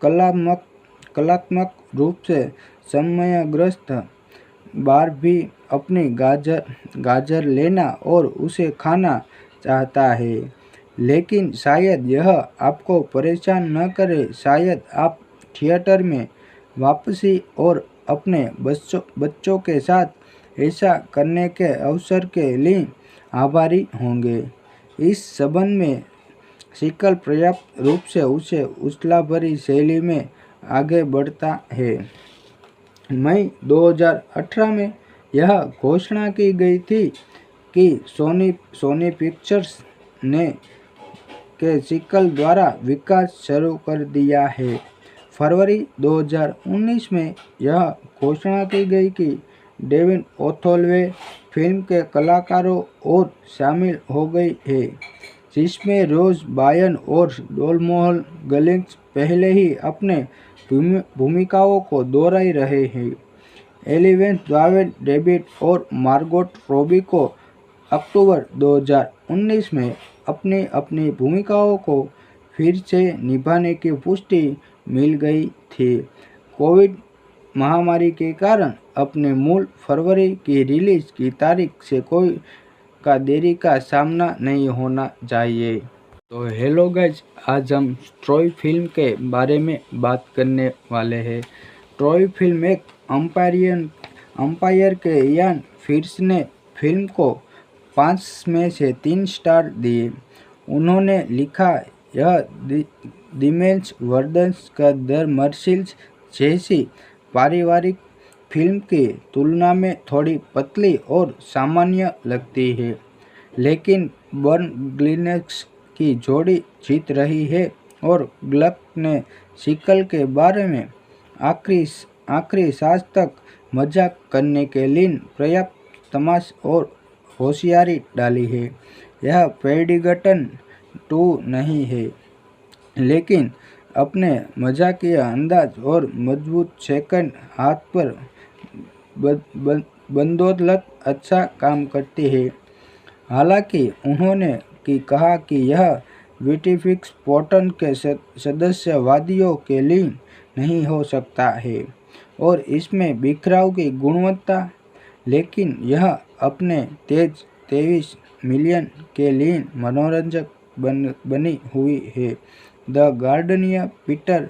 कलात्मक रूप से समयग्रस्त बार भी अपनी गाजर लेना और उसे खाना चाहता है, लेकिन शायद यह आपको परेशान न करे। शायद आप थिएटर में वापसी और अपने बच्चों के साथ ऐसा करने के अवसर के लिए आभारी होंगे। इस संबंध में सिकल पर्याप्त रूप से उसे उछला भरी शैली में आगे बढ़ता है। मई 2018 में यह घोषणा की गई थी कि सोनी पिक्चर्स ने के सिकल द्वारा विकास शुरू कर दिया है। फरवरी 2019 में यह घोषणा की गई कि डेविन ओथोलवे फिल्म के कलाकारों और शामिल हो गई है, जिसमें रोज बायन और डोलमोहल गलिंग्स पहले ही अपने भूमिकाओं को दोहरा रहे हैं। एलिवेंस द्वावेन डेविड और मार्गोट रॉबी को अक्टूबर 2019 में अपनी अपनी भूमिकाओं को फिर से निभाने की पुष्टि मिल गई थी। कोविड महामारी के कारण अपने मूल फरवरी की रिलीज की तारीख से कोई का देरी का सामना नहीं होना चाहिए। तो हेलो गाइज, आज हम ट्रॉय फिल्म के बारे में बात करने वाले हैं। ट्रॉय फिल्म एक अंपायर के इयान फिर्स ने फिल्म को 5 में से 3 स्टार दिए। उन्होंने लिखा, यह दिमेश वर्दन्स का द मर्सिल्स जैसी पारिवारिक फिल्म की तुलना में थोड़ी पतली और सामान्य लगती है, लेकिन बर्न ग्लिनेक्स की जोड़ी जीत रही है और ग्लक ने सीक्वल के बारे में आखिरी सांस तक मजाक करने के लिए पर्याप्त तमाश और होशियारी डाली है। यह पेडिगटन 2 नहीं है, लेकिन अपने मजाकिया अंदाज और मजबूत सेकंड हाथ पर बंदौलत अच्छा काम करती है। हालांकि उन्होंने कहा कि यह विटिफिक्स पोर्टन के सदस्यवादियों के लिए नहीं हो सकता है और इसमें बिखराव की गुणवत्ता, लेकिन यह अपने तेज 23 मिलियन के लिए मनोरंजक बनी हुई है। द गार्डियन पीटर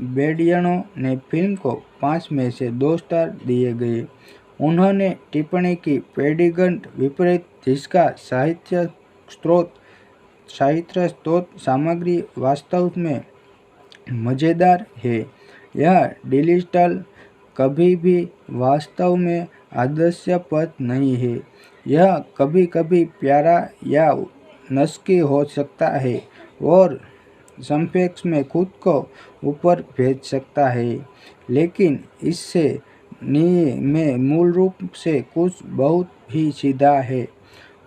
बेडियानो ने फिल्म को 5 में से 2 स्टार दिए गए। उन्होंने टिप्पणी की, पेडिगंट विपरीत जिसका साहित्य स्रोत सामग्री वास्तव में मज़ेदार है, यह डिजिटल कभी भी वास्तव में आदर्शपद नहीं है। यह कभी कभी प्यारा या नस्की हो सकता है और संक्षेप में खुद को ऊपर भेज सकता है, लेकिन इससे में मूल रूप से कुछ बहुत ही सीधा है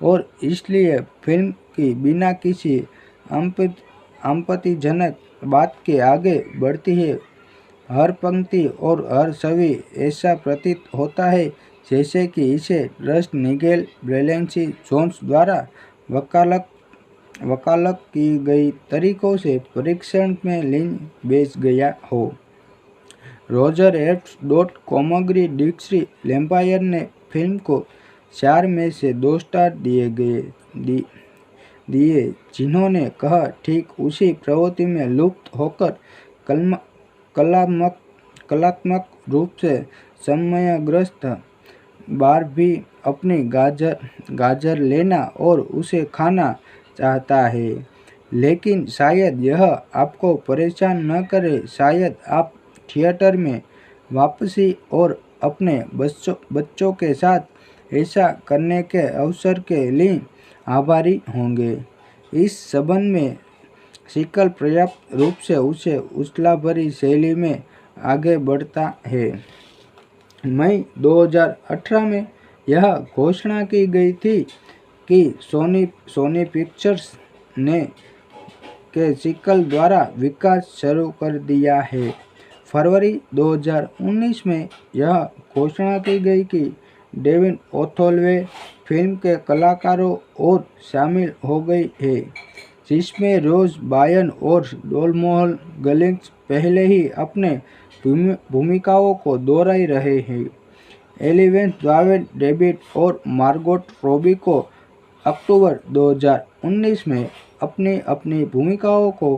और इसलिए फिल्म की बिना किसी आपत्तिजनक बात के आगे बढ़ती है। हर पंक्ति और हर छवि ऐसा प्रतीत होता है जैसे कि इसे रस्ट निगेल ब्रेलेंसी जोन्स द्वारा वकालत की गई तरीकों से परीक्षण में लीन बेच गया हो। रोजर एब्स कॉमग्री डिक्सी लैम्पायर ने फिल्म को 4 में से 2 स्टार दिए, जिन्होंने कहा, ठीक उसी प्रवृत्ति में लुप्त होकर कलात्मक रूप से समयग्रस्त बार भी अपनी गाजर लेना और उसे खाना चाहता है, लेकिन शायद यह आपको परेशान न करे। शायद आप थिएटर में वापसी और अपने बच्चों के साथ ऐसा करने के अवसर के लिए आभारी होंगे। इस संबंध में सीक्वल पर्याप्त रूप से उसे उछाल-भरी शैली में आगे बढ़ता है। मई 2018 में यह घोषणा की गई थी कि सोनी पिक्चर्स ने के सीक्वल द्वारा विकास शुरू कर दिया है। फरवरी 2019 में यह घोषणा की गई कि डेविन ओथोलवे फिल्म के कलाकारों और शामिल हो गई है, जिसमें रोज बायन और डोलमोहल गलिंग्स पहले ही अपने भूमिकाओं को दोहरा रहे हैं। एलिवेंस ड्वावेन डेविड और मार्गोट रॉबी को अक्टूबर 2019 में अपनी अपनी भूमिकाओं को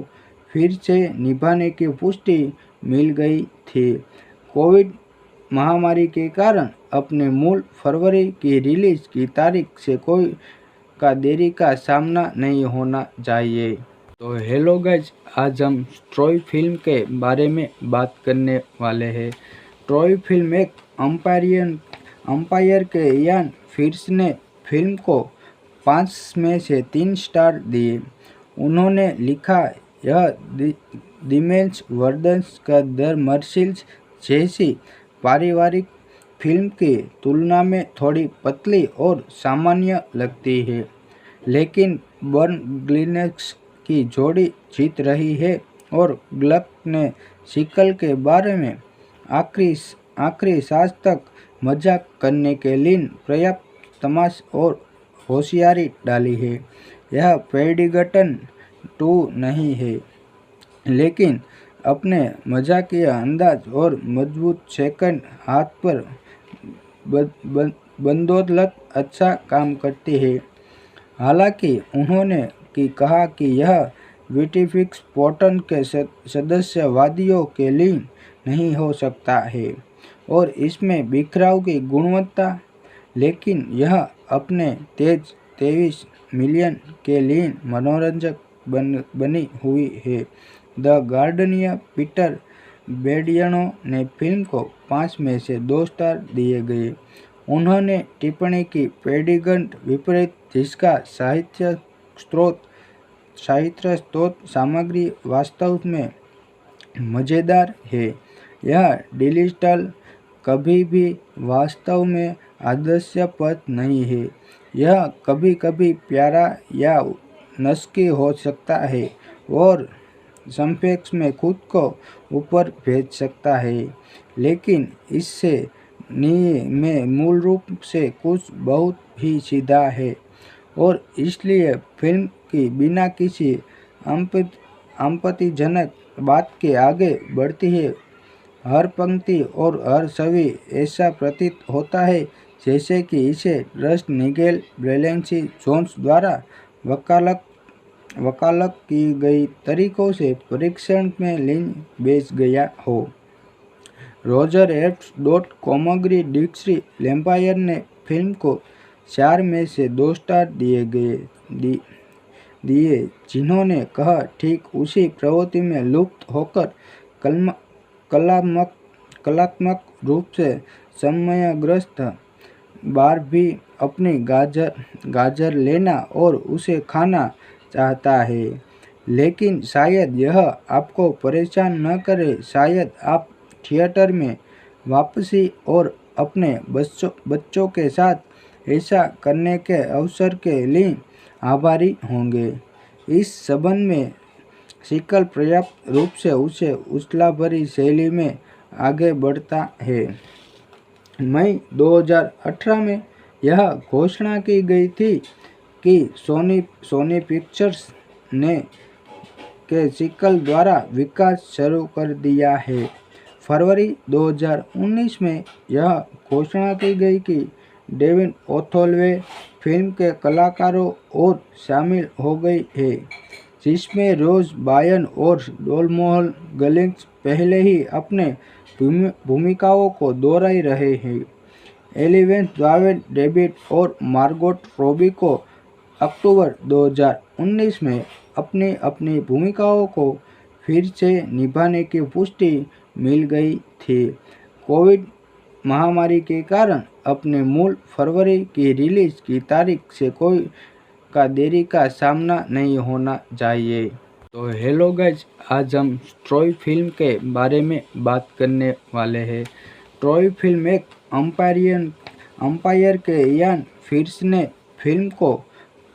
फिर से निभाने की पुष्टि मिल गई थी। कोविड महामारी के कारण अपने मूल फरवरी की रिलीज की तारीख से कोई का देरी का सामना नहीं होना चाहिए। तो हेलो गाइज, आज हम ट्रॉय फिल्म के बारे में बात करने वाले हैं। ट्रॉय फिल्म एक अंपायर के इयान फिर्स ने फिल्म को 5 में से 3 स्टार दिए। उन्होंने लिखा, यह दिमेश वर्दन्स का द मर्सिल्स जैसी पारिवारिक फिल्म की तुलना में थोड़ी पतली और सामान्य लगती है, लेकिन बर्न ग्लिनेक्स की जोड़ी जीत रही है और ग्लक ने सीक्वल के बारे में आखिरी सांस तक मजाक करने के लिए पर्याप्त तमाश और होशियारी डाली है। यह पेडिगटन 2 नहीं है, लेकिन अपने मजाकिया अंदाज और मजबूत सेकंड हाथ पर बंदौलत अच्छा काम करती है। हालांकि उन्होंने कहा कि यह विटिफिक्स पोर्टन के सदस्यवादियों के लिए नहीं हो सकता है और इसमें बिखराव की गुणवत्ता, लेकिन यह अपने तेज 23 मिलियन के लिए मनोरंजक बनी हुई है। द गार्डियन पीटर बेडियानो ने फिल्म को 5 में से 2 स्टार दिए गए। उन्होंने टिप्पणी की पेडिगंट विपरीत जिसका साहित्य स्रोत सामग्री वास्तव में मज़ेदार है। यह डिजिटल कभी भी वास्तव में हास्यास्पद नहीं है। यह कभी कभी प्यारा या नस्की हो सकता है और संक्षेप में खुद को ऊपर भेज सकता है, लेकिन इससे में मूल रूप से कुछ बहुत ही सीधा है और इसलिए फिल्म की बिना किसी आपत्तिजनक बात के आगे बढ़ती है। हर पंक्ति और हर छवि ऐसा प्रतीत होता है जैसे कि इसे रस्ट निगेल ब्रेलेंसी जोन्स द्वारा वकालत की गई तरीकों से परीक्षण में लीन बेच गया हो। रोजर एब्ट कोमोग्री डिक्सी लैम्पायर ने फिल्म को 4 में से 2 स्टार दिए, जिन्होंने कहा ठीक उसी प्रवृत्ति में लुप्त होकर कलात्मक रूप से समयग्रस्त बार भी अपनी गाजर लेना और उसे खाना चाहता है, लेकिन शायद यह आपको परेशान न करे। शायद आप थिएटर में वापसी और अपने बच्चों के साथ ऐसा करने के अवसर के लिए आभारी होंगे। इस संबंध में सीक्वल पर्याप्त रूप से उसे उछाल-भरी शैली में आगे बढ़ता है। मई 2018 में यह घोषणा की गई थी कि सोनी पिक्चर्स ने के सीक्वल द्वारा विकास शुरू कर दिया है। फरवरी 2019 में यह घोषणा की गई कि डेविन ओथोलवे फिल्म के कलाकारों और शामिल हो गए हैं, जिसमें रोज बायन और डोलमोहल गलिंग्स पहले ही अपने भूमिकाओं को दोहरा रहे हैं। एलिवेंस जावेद डेविड और मार्गोट रॉबी को अक्टूबर 2019 में अपनी भूमिकाओं को फिर से निभाने की पुष्टि मिल गई थी। कोविड महामारी के कारण अपने मूल फरवरी की रिलीज की तारीख से कोई देरी का सामना नहीं होना चाहिए। तो हेलो गाइज, आज हम ट्रॉय फिल्म के बारे में बात करने वाले हैं। ट्रॉय फिल्म एक अंपायर के इयान फिर्स ने फिल्म को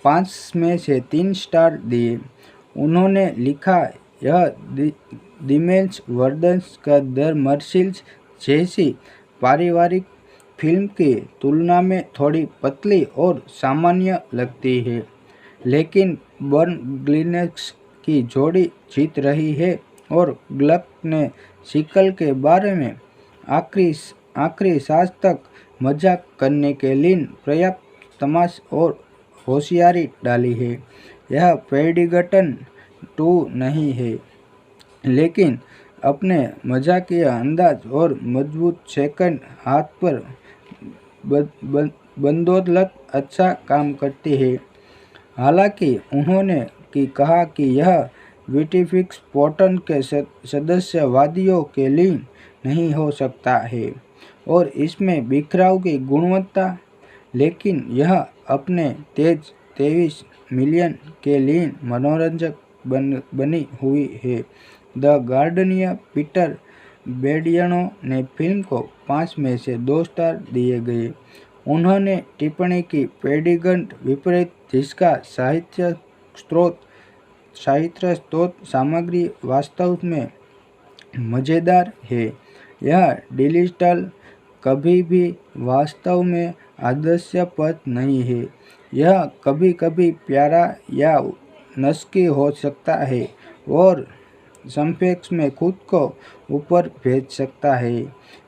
5 में से 3 स्टार दिए। उन्होंने लिखा, यह दिमेल्स वर्दन्स का द मर्सिल्स जैसी पारिवारिक फिल्म की तुलना में थोड़ी पतली और सामान्य लगती है, लेकिन बर्न ग्लिनेक्स की जोड़ी जीत रही है और ग्लक ने सीक्वल के बारे में आखिरी सांस तक मजाक करने के लिए पर्याप्त तमाश और होशियारी डाली है। यह पेडिगटन 2 नहीं है, लेकिन अपने मजाकिया अंदाज और मजबूत सेकंड हाथ पर बंदौलत अच्छा काम करती है। हालांकि उन्होंने कहा कि यह विटिफिक्स पोर्टन के सदस्यवादियों के लिए नहीं हो सकता है और इसमें बिखराव की गुणवत्ता, लेकिन यह अपने तेज 23 मिलियन के लिए मनोरंजक बनी हुई है। द गार्डियन पीटर बेडियानो ने फिल्म को 5 में से 2 स्टार दिए गए। उन्होंने टिप्पणी की पेडिगंट विपरीत जिसका साहित्य स्रोत सामग्री वास्तव में मज़ेदार है। यह डिजिटल कभी भी वास्तव में हास्यास्पद नहीं है। यह कभी कभी प्यारा या नस्की हो सकता है और संक्षेप में खुद को ऊपर भेज सकता है,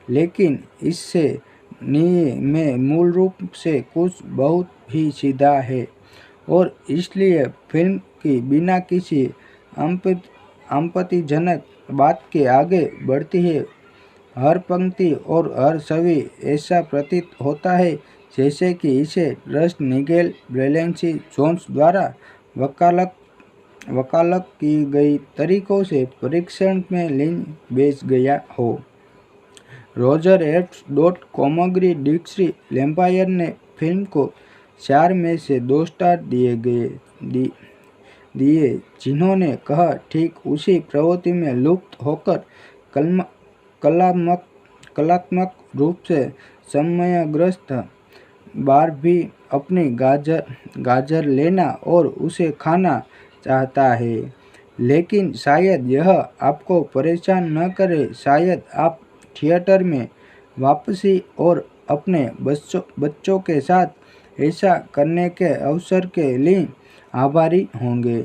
लेकिन इससे नींव में मूल रूप से कुछ बहुत ही सीधा है और इसलिए फिल्म की बिना किसी आपत्तिजनक बात के आगे बढ़ती है। हर पंक्ति और हर छवि ऐसा प्रतीत होता है जैसे कि इसे रस्ट निगेल ब्रेलेंसी जोन्स द्वारा वकालत वकालत की गई तरीकों से परीक्षण में लीन बेच गया हो। रॉजर एब्ट्स कॉमग्री डिक्सी लैम्पायर ने फिल्म को 4 में से 2 स्टार दिए, जिन्होंने कहा ठीक उसी प्रवृत्ति में लुप्त होकर कलात्मक रूप से समयग्रस्त बारबी अपनी गाजर लेना और उसे खाना चाहता है, लेकिन शायद यह आपको परेशान न करे। शायद आप थिएटर में वापसी और अपने बच्चों के साथ ऐसा करने के अवसर के लिए आभारी होंगे।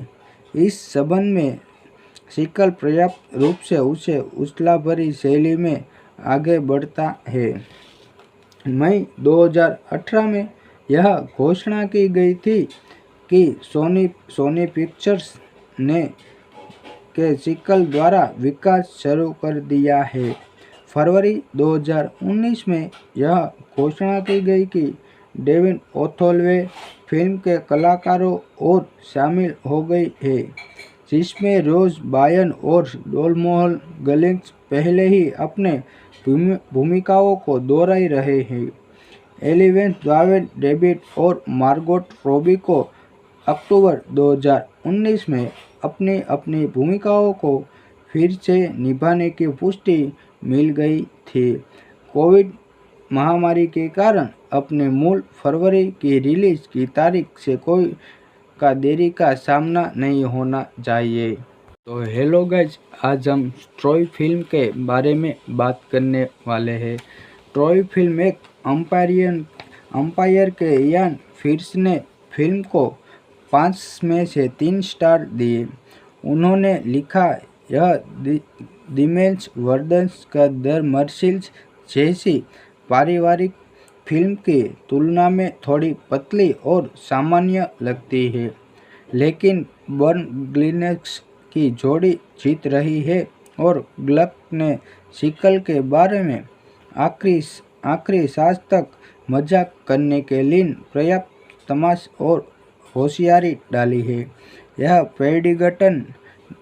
इस संबंध में सीक्वल पर्याप्त रूप से उसे उछाल-भरी शैली में आगे बढ़ता है। मई 2018 में यह घोषणा की गई थी कि सोनी पिक्चर्स ने के सीक्वल द्वारा विकास शुरू कर दिया है। फरवरी 2019 में यह घोषणा की गई कि डेविन ओथोलवे फिल्म के कलाकारों और शामिल हो गई है, जिसमें रोज बायन और डोलमोहल गलिंग्स पहले ही अपने भूमिकाओं को दोहरा रहे हैं। एलिवेंस ड्वावेन डेविड और मार्गोट रॉबी को अक्टूबर 2019 में अपनी अपनी भूमिकाओं को फिर से निभाने की पुष्टि मिल गई थी। कोविड महामारी के कारण अपने मूल फरवरी की रिलीज की तारीख से कोई का देरी का सामना नहीं होना चाहिए। तो हेलो गाइज, आज हम ट्रॉय फिल्म के बारे में बात करने वाले हैं। ट्रॉय फिल्म एक अंपायर के इयान फिर्स ने फिल्म को 5 में से 3 स्टार दिए। उन्होंने लिखा, यह दिमेल्स वर्दन्स का द मर्सिल्स जैसी पारिवारिक फिल्म की तुलना में थोड़ी पतली और सामान्य लगती है, लेकिन बर्न ग्लिनेक्स की जोड़ी जीत रही है और ग्लक ने सीक्वल के बारे में आखिरी सांस तक मजाक करने के लिए पर्याप्त तमाश और होशियारी डाली है। यह पेडिंगटन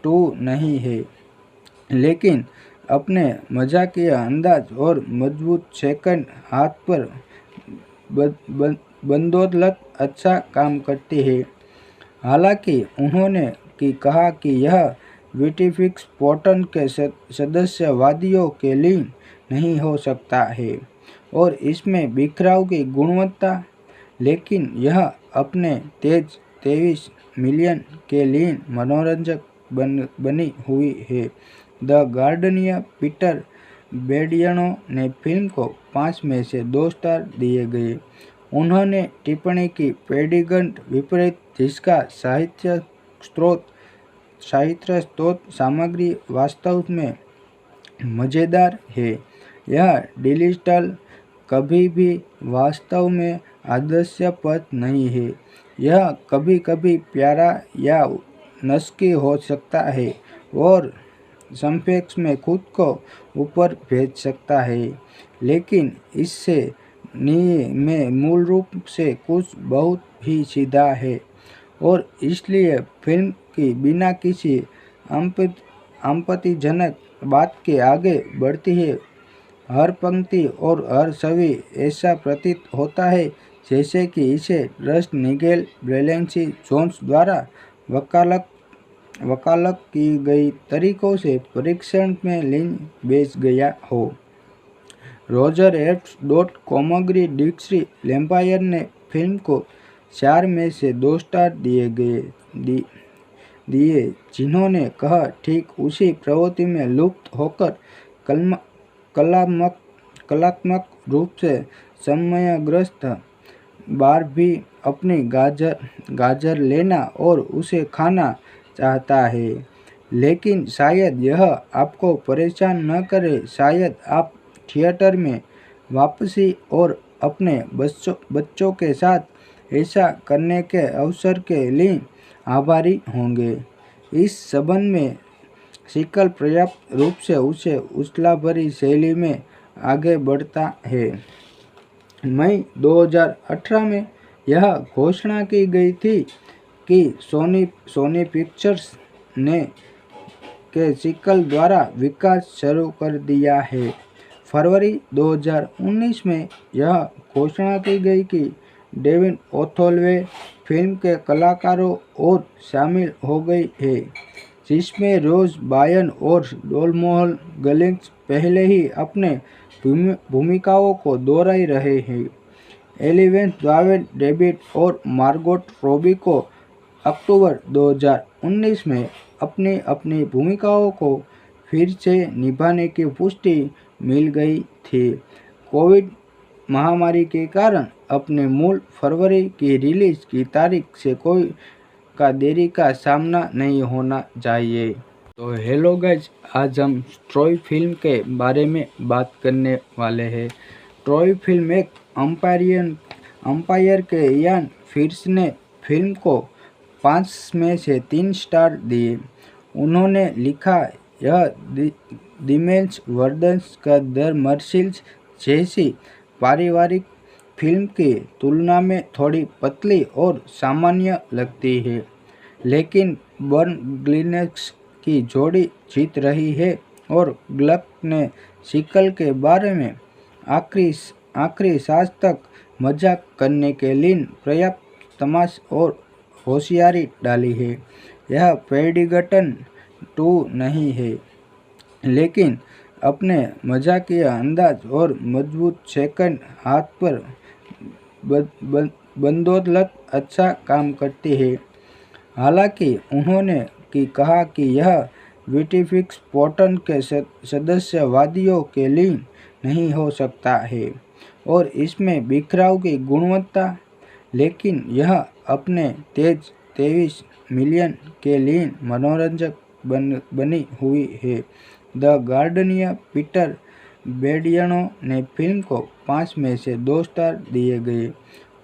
2 नहीं है, लेकिन अपने मजाकिया अंदाज और मजबूत सेकंड हाथ पर बदौलत अच्छा काम करती है। हालांकि उन्होंने कहा कि यह विटिफिक्स पोर्टन के सदस्यवादियों के लिए नहीं हो सकता है और इसमें बिखराव की गुणवत्ता, लेकिन यह अपने तेज 23 मिलियन के लिए मनोरंजक बनी हुई है। द गार्डियन पीटर बेडियनो ने फिल्म को 5 में से 2 स्टार दिए गए। उन्होंने टिप्पणी की, पेडिंगटन विपरीत जिसका साहित्य स्रोत सामग्री वास्तव में मज़ेदार है, यह डिजिटल कभी भी वास्तव में आदर्शपद नहीं है। यह कभी कभी प्यारा या नस्की हो सकता है और संक्षेप में खुद को ऊपर भेज सकता है, लेकिन इससे नींव में मूल रूप से कुछ बहुत ही सीधा है और इसलिए फिल्म की बिना किसी आपत्तिजनक बात के आगे बढ़ती है। हर पंक्ति और हर छवि ऐसा प्रतीत होता है जैसे कि इसे रस्ट निगेल ब्रेलेंसी जोन्स द्वारा वकालत की गई तरीकों से परीक्षण में लीन बेच गया हो। रॉजर एब्ट्स कॉमग्री डिक्सी लैम्पायर ने फिल्म को 4 में से 2 स्टार दिए, जिन्होंने कहा ठीक उसी प्रवृत्ति में लुप्त होकर कलात्मक रूप से समयग्रस्त बारबी अपनी गाजर लेना और उसे खाना चाहता है, लेकिन शायद यह आपको परेशान न करे। शायद आप थिएटर में वापसी और अपने बच्चों के साथ ऐसा करने के अवसर के लिए आभारी होंगे। इस संबंध में सिकल पर्याप्त रूप से उसे उछला भरी शैली में आगे बढ़ता है। मई 2018 में यह घोषणा की गई थी कि सोनी पिक्चर्स ने के सिकल द्वारा विकास शुरू कर दिया है। फरवरी 2019 में यह घोषणा की गई कि डेविन ओथोलवे फिल्म के कलाकारों और शामिल हो गई है, जिसमें रोज बायन और डोलमोहल गलिंग्स पहले ही अपने भूमिकाओं को दोहरा रहे हैं। एलिवेंस द्वावेन डेविड और मार्गोट रॉबी को अक्टूबर 2019 में अपनी अपनी भूमिकाओं को फिर से निभाने की पुष्टि मिल गई थी। कोविड महामारी के कारण अपने मूल फरवरी की रिलीज की तारीख से कोई का देरी का सामना नहीं होना चाहिए। तो हेलो गाइज, आज हम ट्रॉय फिल्म के बारे में बात करने वाले हैं। ट्रॉय फिल्म एक अंपायर के इयान फिर्स ने फिल्म को 5 में से 3 स्टार दिए। उन्होंने लिखा, यह दिमेश वर्दन्स का द मर्सिल्स जैसी पारिवारिक फिल्म की तुलना में थोड़ी पतली और सामान्य लगती है, लेकिन बर्न ग्लिनेक्स की जोड़ी जीत रही है और ग्लक ने सिकल के बारे में आखिरी सांस तक मजाक करने के लिए पर्याप्त तमाश और होशियारी डाली है। यह पेडिगटन 2 नहीं है, लेकिन अपने मजाकिया अंदाज और मजबूत सेकंड हाथ पर बंदौलत अच्छा काम करती है। हालांकि उन्होंने कहा कि यह विटिफिक्स पोर्टन के सदस्यवादियों के लिए नहीं हो सकता है और इसमें बिखराव की गुणवत्ता, लेकिन यह अपने तेज 23 मिलियन के लिए मनोरंजक बनी हुई है। द गार्डियन पीटर बेडियानो ने फिल्म को 5 में से 2 स्टार दिए गए।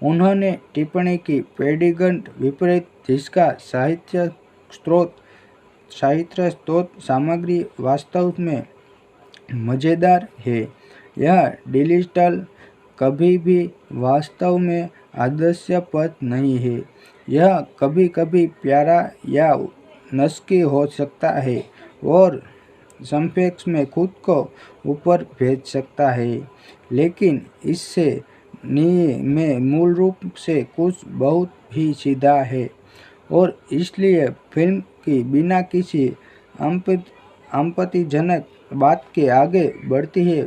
उन्होंने टिप्पणी की, पेडिगंट विपरीत जिसका साहित्य स्रोत सामग्री वास्तव में मज़ेदार है, यह डिजिटल कभी भी वास्तव में आदर्शपद नहीं है। यह कभी कभी प्यारा या नस्की हो सकता है और संक्षेप में खुद को ऊपर भेज सकता है, लेकिन इससे में मूल रूप से कुछ बहुत ही सीधा है और इसलिए फिल्म की बिना किसी आपत्तिजनक बात के आगे बढ़ती है।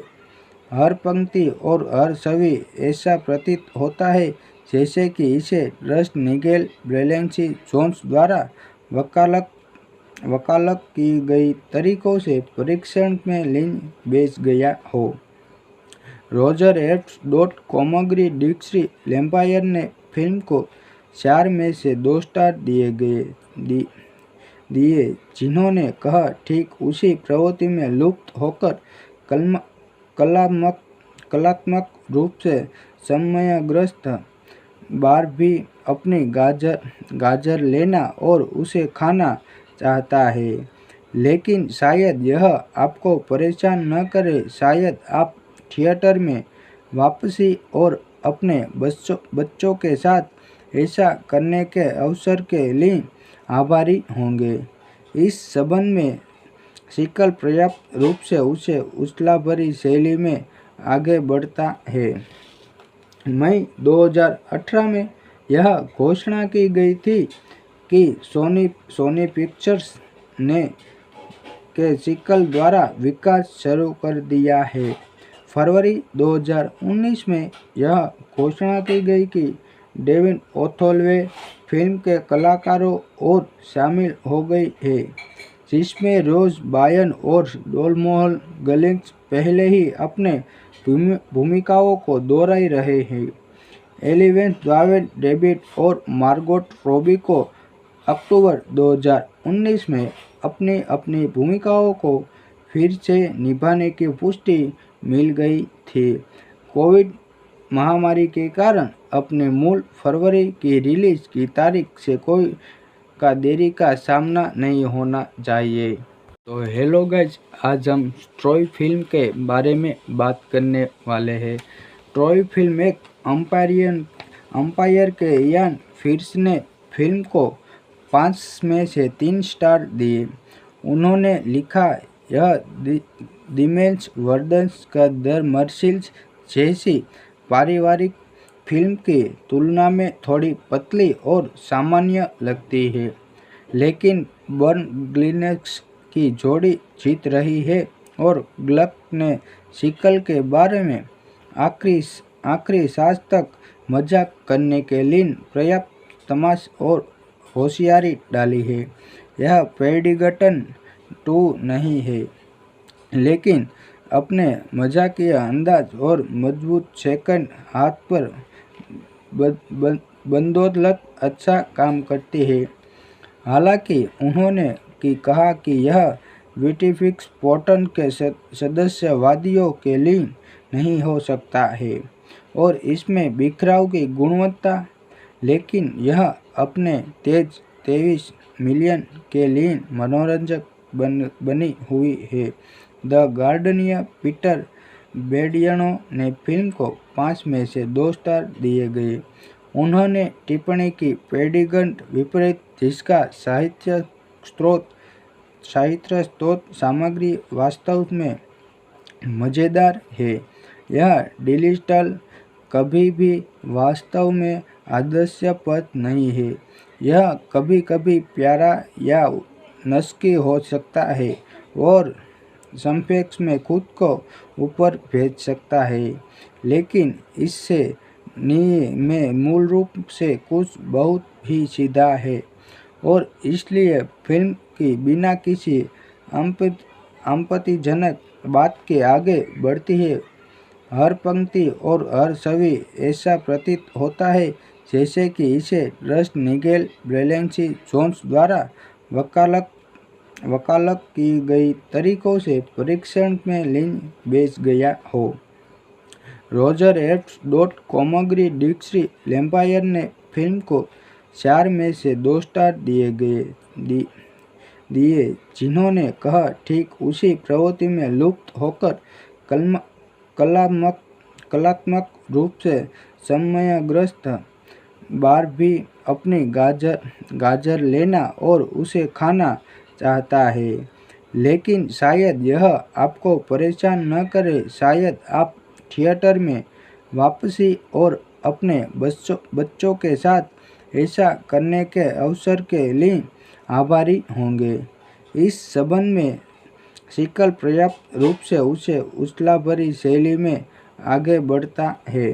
हर पंक्ति और हर छवि ऐसा प्रतीत होता है जैसे कि इसे रस्ट निगेल ब्रेलेंसी जोन्स द्वारा वकालत की गई तरीकों से परीक्षण में लीन बेच गया हो। रोजर एब्स कोमोग्री डिक्सी लैम्पायर ने फिल्म को 4 में से 2 स्टार दिए, जिन्होंने कहा, ठीक उसी प्रवृत्ति में लुप्त होकर कलात्मक रूप से समयग्रस्त बार भी अपनी गाजर लेना और उसे खाना चाहता है, लेकिन शायद यह आपको परेशान न करे। शायद आप थिएटर में वापसी और अपने बच्चों के साथ ऐसा करने के अवसर के लिए आभारी होंगे। इस संबंध में सिकल पर्याप्त रूप से उसे उछला भरी शैली में आगे बढ़ता है। मई 2018 में यह घोषणा की गई थी कि सोनी पिक्चर्स ने के सिकल द्वारा विकास शुरू कर दिया है। फरवरी 2019 में यह घोषणा की गई कि डेविन ओथोलवे फिल्म के कलाकारों और शामिल हो गई है, जिसमें रोज बायन और डोलमोहल गलिंग्स पहले ही अपने भूमिकाओं को दोहरा रहे हैं। एलिवेंस द्वावेन डेविड और मार्गोट रॉबी को अक्टूबर 2019 में अपनी अपनी भूमिकाओं को फिर से निभाने की पुष्टि मिल गई थी। कोविड महामारी के कारण अपने मूल फरवरी की रिलीज की तारीख से कोई का देरी का सामना नहीं होना चाहिए। तो हेलो गाइज, आज हम ट्रॉय फिल्म के बारे में बात करने वाले हैं। ट्रॉय फिल्म एक अंपायर के इयान फियर्स ने फिल्म को 5 में से 3 स्टार दिए। उन्होंने लिखा, यह दिमेश वर्दन्स का द मर्सिल्स जैसी पारिवारिक फिल्म की तुलना में थोड़ी पतली और सामान्य लगती है, लेकिन बर्न ग्लिनेक्स की जोड़ी जीत रही है और ग्लक ने सीक्वल के बारे में आखिरी सांस तक मजाक करने के लिए पर्याप्त तमाश और होशियारी डाली है। यह पेडिगटन 2 नहीं है, लेकिन अपने मजाकिया अंदाज और मजबूत सेकंड हाथ पर बंदौलत अच्छा काम करती है। हालांकि उन्होंने कहा कि यह विटिफिक्स पैटर्न के सदस्यवादियों के लिए नहीं हो सकता है और इसमें बिखराव की गुणवत्ता, लेकिन यह अपने तेज 23 मिलियन के लिए मनोरंजक बनी हुई है। द गार्डियन पीटर बेडियानो ने फिल्म को 5 में से 2 स्टार दिए गए। उन्होंने टिप्पणी की, पेडिगंट विपरीत जिसका साहित्य स्रोत सामग्री वास्तव में मज़ेदार है, यह डिजिटल कभी भी वास्तव में आदर्शपद नहीं है। यह कभी कभी प्यारा या नस्की हो सकता है और संक्षेप में खुद को ऊपर भेज सकता है, लेकिन इससे में मूल रूप से कुछ बहुत ही सीधा है और इसलिए फिल्म की बिना किसी आपत्तिजनक बात के आगे बढ़ती है। हर पंक्ति और हर छवि ऐसा प्रतीत होता है जैसे कि इसे रस्ट निगेल ब्रेलेंसी जोन्स द्वारा वकालत की गई तरीकों से परीक्षण में लीन बेच गया हो। रोजर एब्स कोमोग्री डिक्सी लैम्पायर ने फिल्म को 4 में से 2 स्टार दिए, जिन्होंने कहा, ठीक उसी प्रवृत्ति में लुप्त होकर कलात्मक रूप से समयग्रस्त बार भी अपनी गाजर लेना और उसे खाना चाहता है, लेकिन शायद यह आपको परेशान न करे। शायद आप थिएटर में वापसी और अपने बच्चों के साथ ऐसा करने के अवसर के लिए आभारी होंगे। इस संबंध में सीक्वल पर्याप्त रूप से उसे उछाल-भरी शैली में आगे बढ़ता है।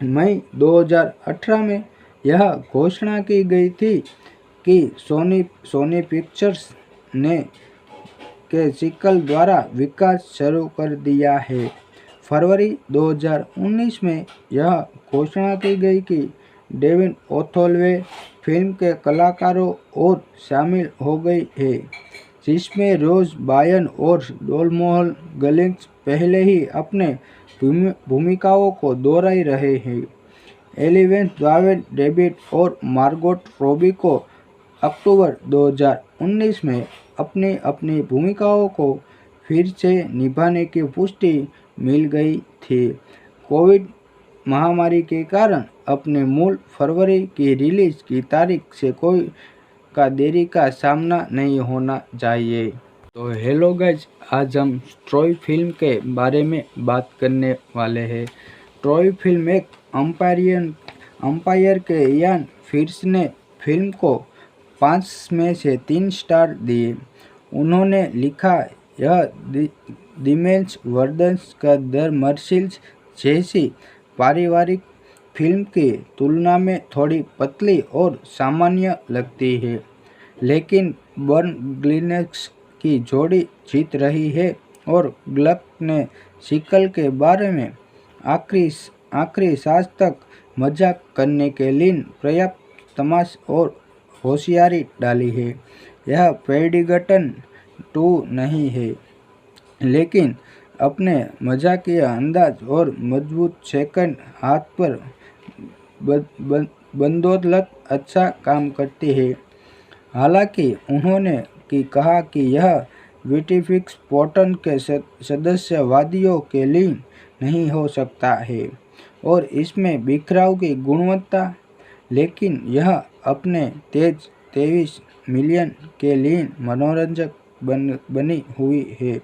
मई 2018 में यह घोषणा की गई थी कि सोनी पिक्चर्स ने के सीक्वल द्वारा विकास शुरू कर दिया है। फरवरी 2019 में यह घोषणा की गई कि डेविन ओथोलवे फिल्म के कलाकारों और शामिल हो गई है, जिसमें रोज बायन और डोलमोहल गलिंग्स पहले ही अपने भूमिकाओं को दोहरा रहे हैं। एलिवेंस ड्वावेन डेविड और मार्गोट रॉबी को अक्टूबर 2019 में अपनी अपनी भूमिकाओं को फिर से निभाने की पुष्टि मिल गई थी। कोविड महामारी के कारण अपने मूल फरवरी की रिलीज की तारीख से कोई का देरी का सामना नहीं होना चाहिए। तो हेलो गाइज, आज हम ट्रॉय फिल्म के बारे में बात करने वाले हैं। ट्रॉय फिल्म एक अंपायर के इयान फियर्स ने फिल्म को 5 में से 3 स्टार दिए। उन्होंने लिखा, यह दिमेश वर्दन्स का द मर्सिल्स जैसी पारिवारिक फिल्म की तुलना में थोड़ी पतली और सामान्य लगती है, लेकिन बर्न ग्लिनेक्स की जोड़ी जीत रही है और ग्लक ने सीक्वल के बारे में आखिरी सांस तक मजाक करने के लिए पर्याप्त तमाश और होशियारी डाली है। यह पेडिगटन 2 नहीं है, लेकिन अपने मजाकिया अंदाज और मजबूत सेकंड हाथ पर बंदौलत अच्छा काम करती है। हालांकि उन्होंने कहा कि यह विटिफिक्स पोर्टन के सदस्यवादियों के लिए नहीं हो सकता है और इसमें बिखराव की गुणवत्ता, लेकिन यह अपने तेज 23 मिलियन के लिए मनोरंजक बनी हुई है।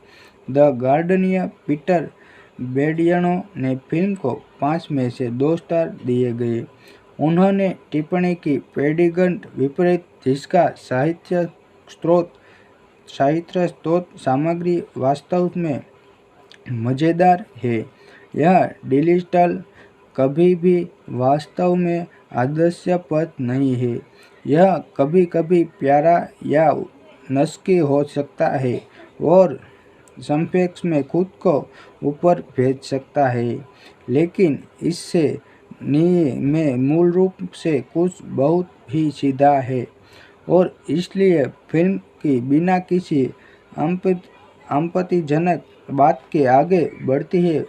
द गार्डियन पीटर बेडियानो ने फिल्म को 5 में से 2 स्टार दिए गए। उन्होंने टिप्पणी की, पेडिगंट विपरीत जिसका साहित्य स्रोत सामग्री वास्तव में मज़ेदार है, यह डिजिटल कभी भी वास्तव में हास्यास्पद नहीं है। यह कभी कभी प्यारा या नस्की हो सकता है और संक्षेप में खुद को ऊपर भेज सकता है, लेकिन इससे में मूल रूप से कुछ बहुत ही सीधा है और इसलिए फिल्म की बिना किसी आपत्तिजनक बात के आगे बढ़ती है।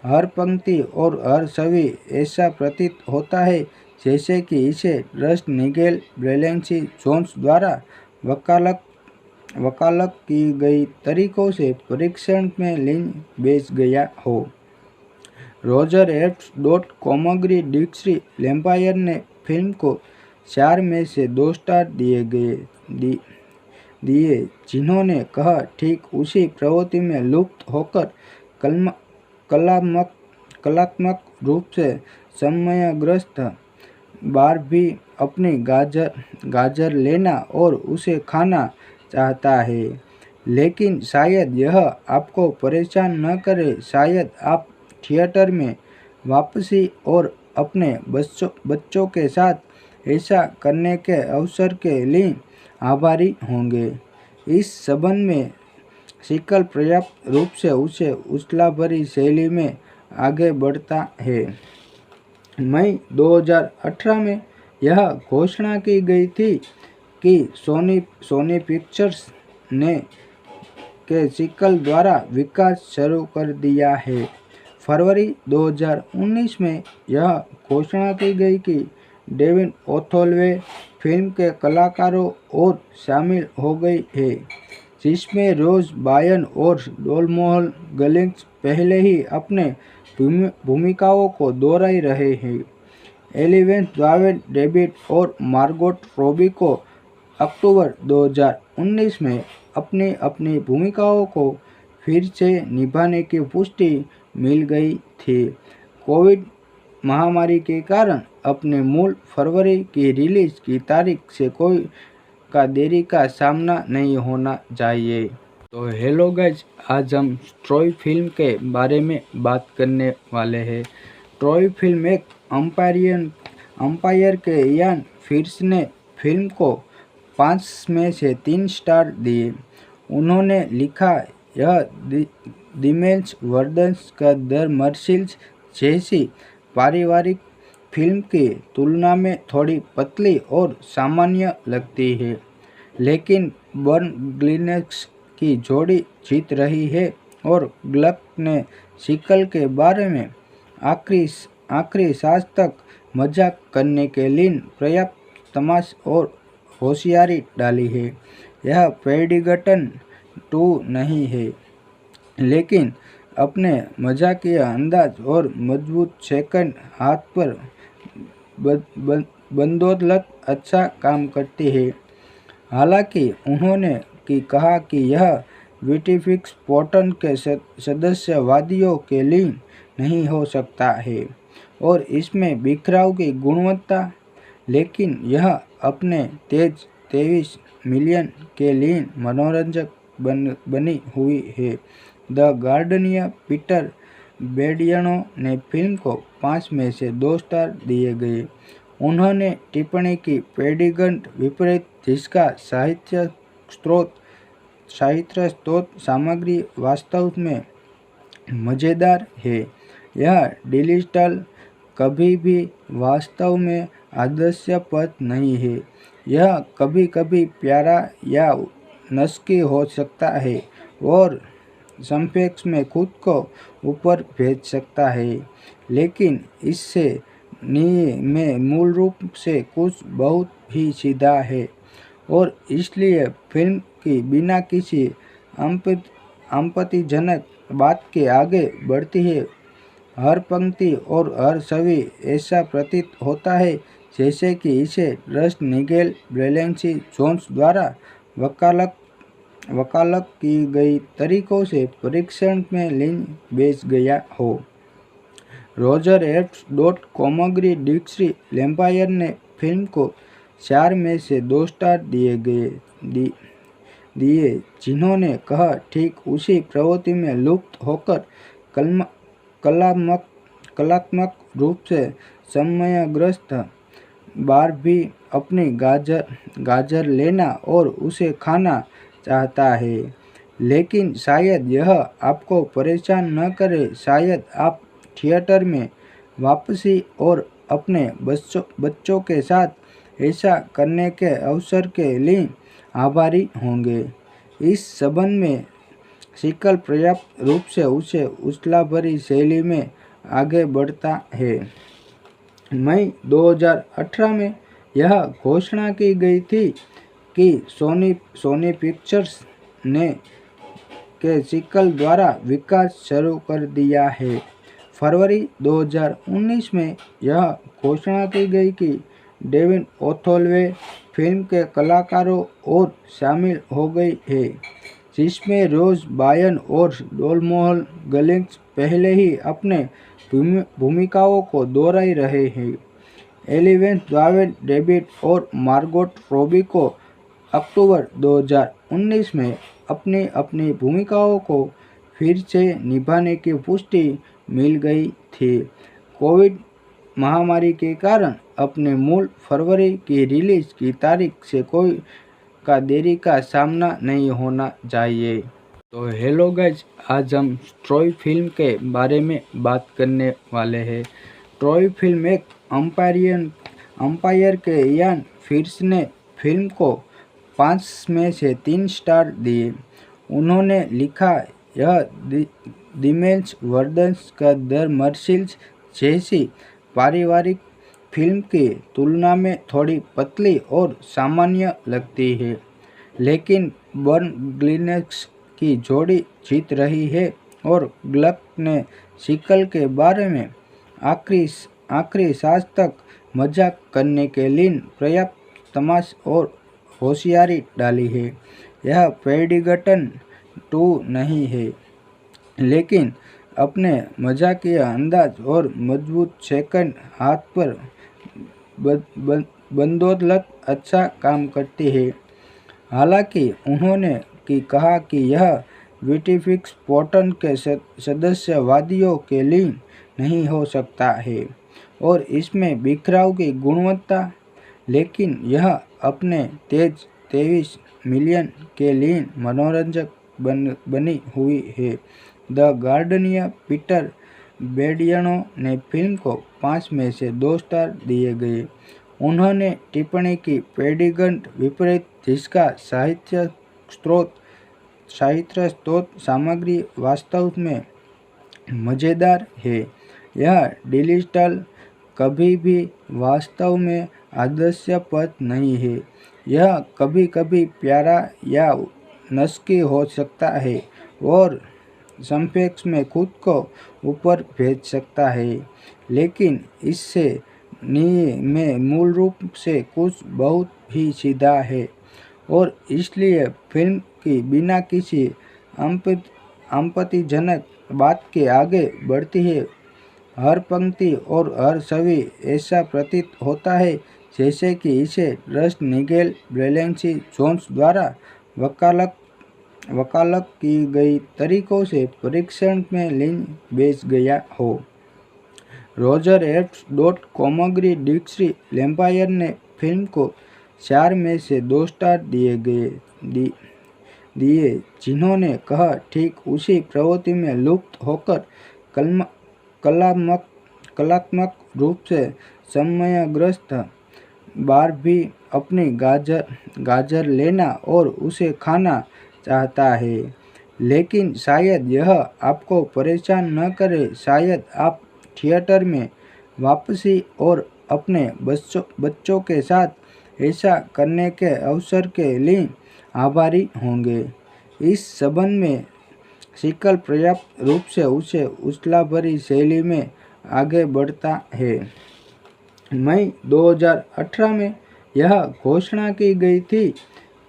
हर पंक्ति और हर छवि ऐसा प्रतीत होता है जैसे कि इसे रस्ट निगेल ब्रेलेंसी जोन्स द्वारा वकालत की गई तरीकों से परीक्षण में लीन बेच गया हो। रोजर एब्ट कोमोग्री डिक्सी लैम्पायर ने फिल्म को 4 में से 2 स्टार दिए, जिन्होंने कहा, ठीक उसी प्रवृत्ति में लुप्त होकर कलात्मक रूप से समयग्रस्त बारबी अपनी गाजर लेना और उसे खाना चाहता है, लेकिन शायद यह आपको परेशान न करे। शायद आप थिएटर में वापसी और अपने बच्चों के साथ ऐसा करने के अवसर के लिए आभारी होंगे। इस संबंध में सीक्वल पर्याप्त रूप से उसे उछाल-भरी शैली में आगे बढ़ता है। मई 2018 में यह घोषणा की गई थी कि सोनी पिक्चर्स ने के सीक्वल द्वारा विकास शुरू कर दिया है। फरवरी 2019 में यह घोषणा की गई कि डेविन ओथोलवे फिल्म के कलाकारों और शामिल हो गए हैं, जिसमें रोज बायन और डोलमोहल गलिंग्स पहले ही अपने भूमिकाओं को दोहरा रहे हैं। एलिवेंस जावेद डेविड और मार्गोट रॉबी को अक्टूबर 2019 में अपनी भूमिकाओं को फिर से निभाने की पुष्टि मिल गई थी। कोविड महामारी के कारण अपने मूल फरवरी की रिलीज की तारीख से कोई देरी का सामना नहीं होना चाहिए। तो हेलो गाइज, आज हम ट्रॉय फिल्म के बारे में बात करने वाले हैं। ट्रॉय फिल्म एक अंपायर के इयान फिर्स ने फिल्म को 5 में से 3 स्टार दिए। उन्होंने लिखा, यह दिमेल्स वर्दन्स का द मर्सिल्स जैसी पारिवारिक फिल्म की तुलना में थोड़ी पतली और सामान्य लगती है, लेकिन बर्न ग्लिनेक्स की जोड़ी जीत रही है और ग्लक ने सीक्वल के बारे में आखिरी सांस तक मजाक करने के लिए पर्याप्त तमाश और होशियारी डाली है। यह पेडिगटन 2 नहीं है, लेकिन अपने मजाकिया अंदाज और मजबूत सेकंड हाथ पर बंदौलत अच्छा काम करती है। हालांकि उन्होंने कहा कि यह विटिफिक्स पोर्टन के सदस्यवादियों के लिए नहीं हो सकता है और इसमें बिखराव की गुणवत्ता, लेकिन यह अपने तेज 23 मिलियन के लिए मनोरंजक बनी हुई है। द गार्डियन पीटर बेडियानो ने फिल्म को 5 में से 2 स्टार दिए गए। उन्होंने टिप्पणी की, पेडिगंट विपरीत जिसका साहित्य स्रोत सामग्री वास्तव में मज़ेदार है, यह डिजिटल कभी भी वास्तव में हास्यास्पद नहीं है। यह कभी कभी प्यारा या नस्की हो सकता है और संक्षेप में खुद को ऊपर भेज सकता है, लेकिन इससे नींव में मूल रूप से कुछ बहुत ही सीधा है और इसलिए फिल्म की बिना किसी आपत्तिजनक बात के आगे बढ़ती है। हर पंक्ति और हर छवि ऐसा प्रतीत होता है जैसे कि इसे रस्ट निगेल ब्रेलेंसी जोन्स द्वारा वकालत वकालत की गई तरीकों से परीक्षण में लीन बेच गया हो। रोजर एब्स डॉट कॉमग्री डिक्सी लैम्पायर ने फिल्म को 4 में से 2 स्टार दिए, जिन्होंने कहा ठीक उसी प्रवृत्ति में लुप्त होकर कलात्मक रूप से समयग्रस्त बारबी अपनी गाजर लेना और उसे खाना चाहता है, लेकिन शायद यह आपको परेशान न करे। शायद आप थिएटर में वापसी और अपने बच्चों के साथ ऐसा करने के अवसर के लिए आभारी होंगे। इस संबंध में सीक्वल पर्याप्त रूप से उसे उछाल-भरी शैली में आगे बढ़ता है। मई 2018 में यह घोषणा की गई थी कि सोनी पिक्चर्स ने के सीक्वल द्वारा विकास शुरू कर दिया है। फरवरी 2019 में यह घोषणा की गई कि डेविन ओथोलवे फिल्म के कलाकारों और शामिल हो गई है, जिसमें रोज बायन और डोलमोहल गलिंग्स पहले ही अपने भूमिकाओं को दोहरा रहे हैं। एलिवेंस दावेन डेविड और मार्गोट रॉबी को अक्टूबर 2019 में अपनी अपनी भूमिकाओं को फिर से निभाने की पुष्टि मिल गई थी। कोविड महामारी के कारण अपने मूल फरवरी की रिलीज की तारीख से कोई का देरी का सामना नहीं होना चाहिए। तो हेलो गाइज, आज हम ट्रॉय फिल्म के बारे में बात करने वाले हैं। ट्रॉय फिल्म एक अंपायर के इयान फिर्स ने फिल्म को 5 में से 3 स्टार दिए। उन्होंने लिखा, यह दिमेल्स वर्दन्स का द मर्सिल्स जैसी पारिवारिक फिल्म की तुलना में थोड़ी पतली और सामान्य लगती है, लेकिन बर्न ग्लिनेक्स की जोड़ी जीत रही है और ग्लक ने सीक्वल के बारे में आखिरी सांस तक मजाक करने के लिए पर्याप्त तमाश और होशियारी डाली है। यह पेडिंगटन 2 नहीं है, लेकिन अपने मजाकिया अंदाज और मजबूत सेकंड हाथ पर बदौलत अच्छा काम करती है। हालांकि उन्होंने कहा कि यह विटिफिक्स पोर्टन के सदस्यवादियों के लिए नहीं हो सकता है और इसमें बिखराव की गुणवत्ता, लेकिन यह अपने तेज 23 मिलियन के लिए मनोरंजक बनी हुई है। द गार्डियन पीटर बेडियनो ने फिल्म को 5 में से 2 स्टार दिए गए। उन्होंने टिप्पणी की, पेडिंगटन विपरीत जिसका साहित्य स्रोत सामग्री वास्तव में मज़ेदार है, यह डिजिटल कभी भी वास्तव में आदर्शपद नहीं है। यह कभी कभी प्यारा या नस्की हो सकता है और संक्षेप में खुद को ऊपर भेज सकता है, लेकिन इससे नींव में मूल रूप से कुछ बहुत ही सीधा है और इसलिए फिल्म की बिना किसी आपत्तिजनक बात के आगे बढ़ती है। हर पंक्ति और हर छवि ऐसा प्रतीत होता है जैसे कि इसे रस्ट निगेल ब्रेलेंसी जोन्स द्वारा वकालत की गई तरीकों से परीक्षण में लीन बेच गया हो। रोजर एब्स डॉट कॉमग्री डिक्सी लैम्पायर ने फिल्म को 4 में से 2 स्टार दिए, जिन्होंने कहा ठीक उसी प्रवृत्ति में लुप्त होकर कलात्मक रूप से समयग्रस्त बार भी अपनी गाजर लेना और उसे खाना चाहता है, लेकिन शायद यह आपको परेशान न करे। शायद आप थिएटर में वापसी और अपने बच्चों के साथ ऐसा करने के अवसर के लिए आभारी होंगे। इस संबंध में सिकल पर्याप्त रूप से उसे उछला भरी शैली में आगे बढ़ता है। मई 2018 में यह घोषणा की गई थी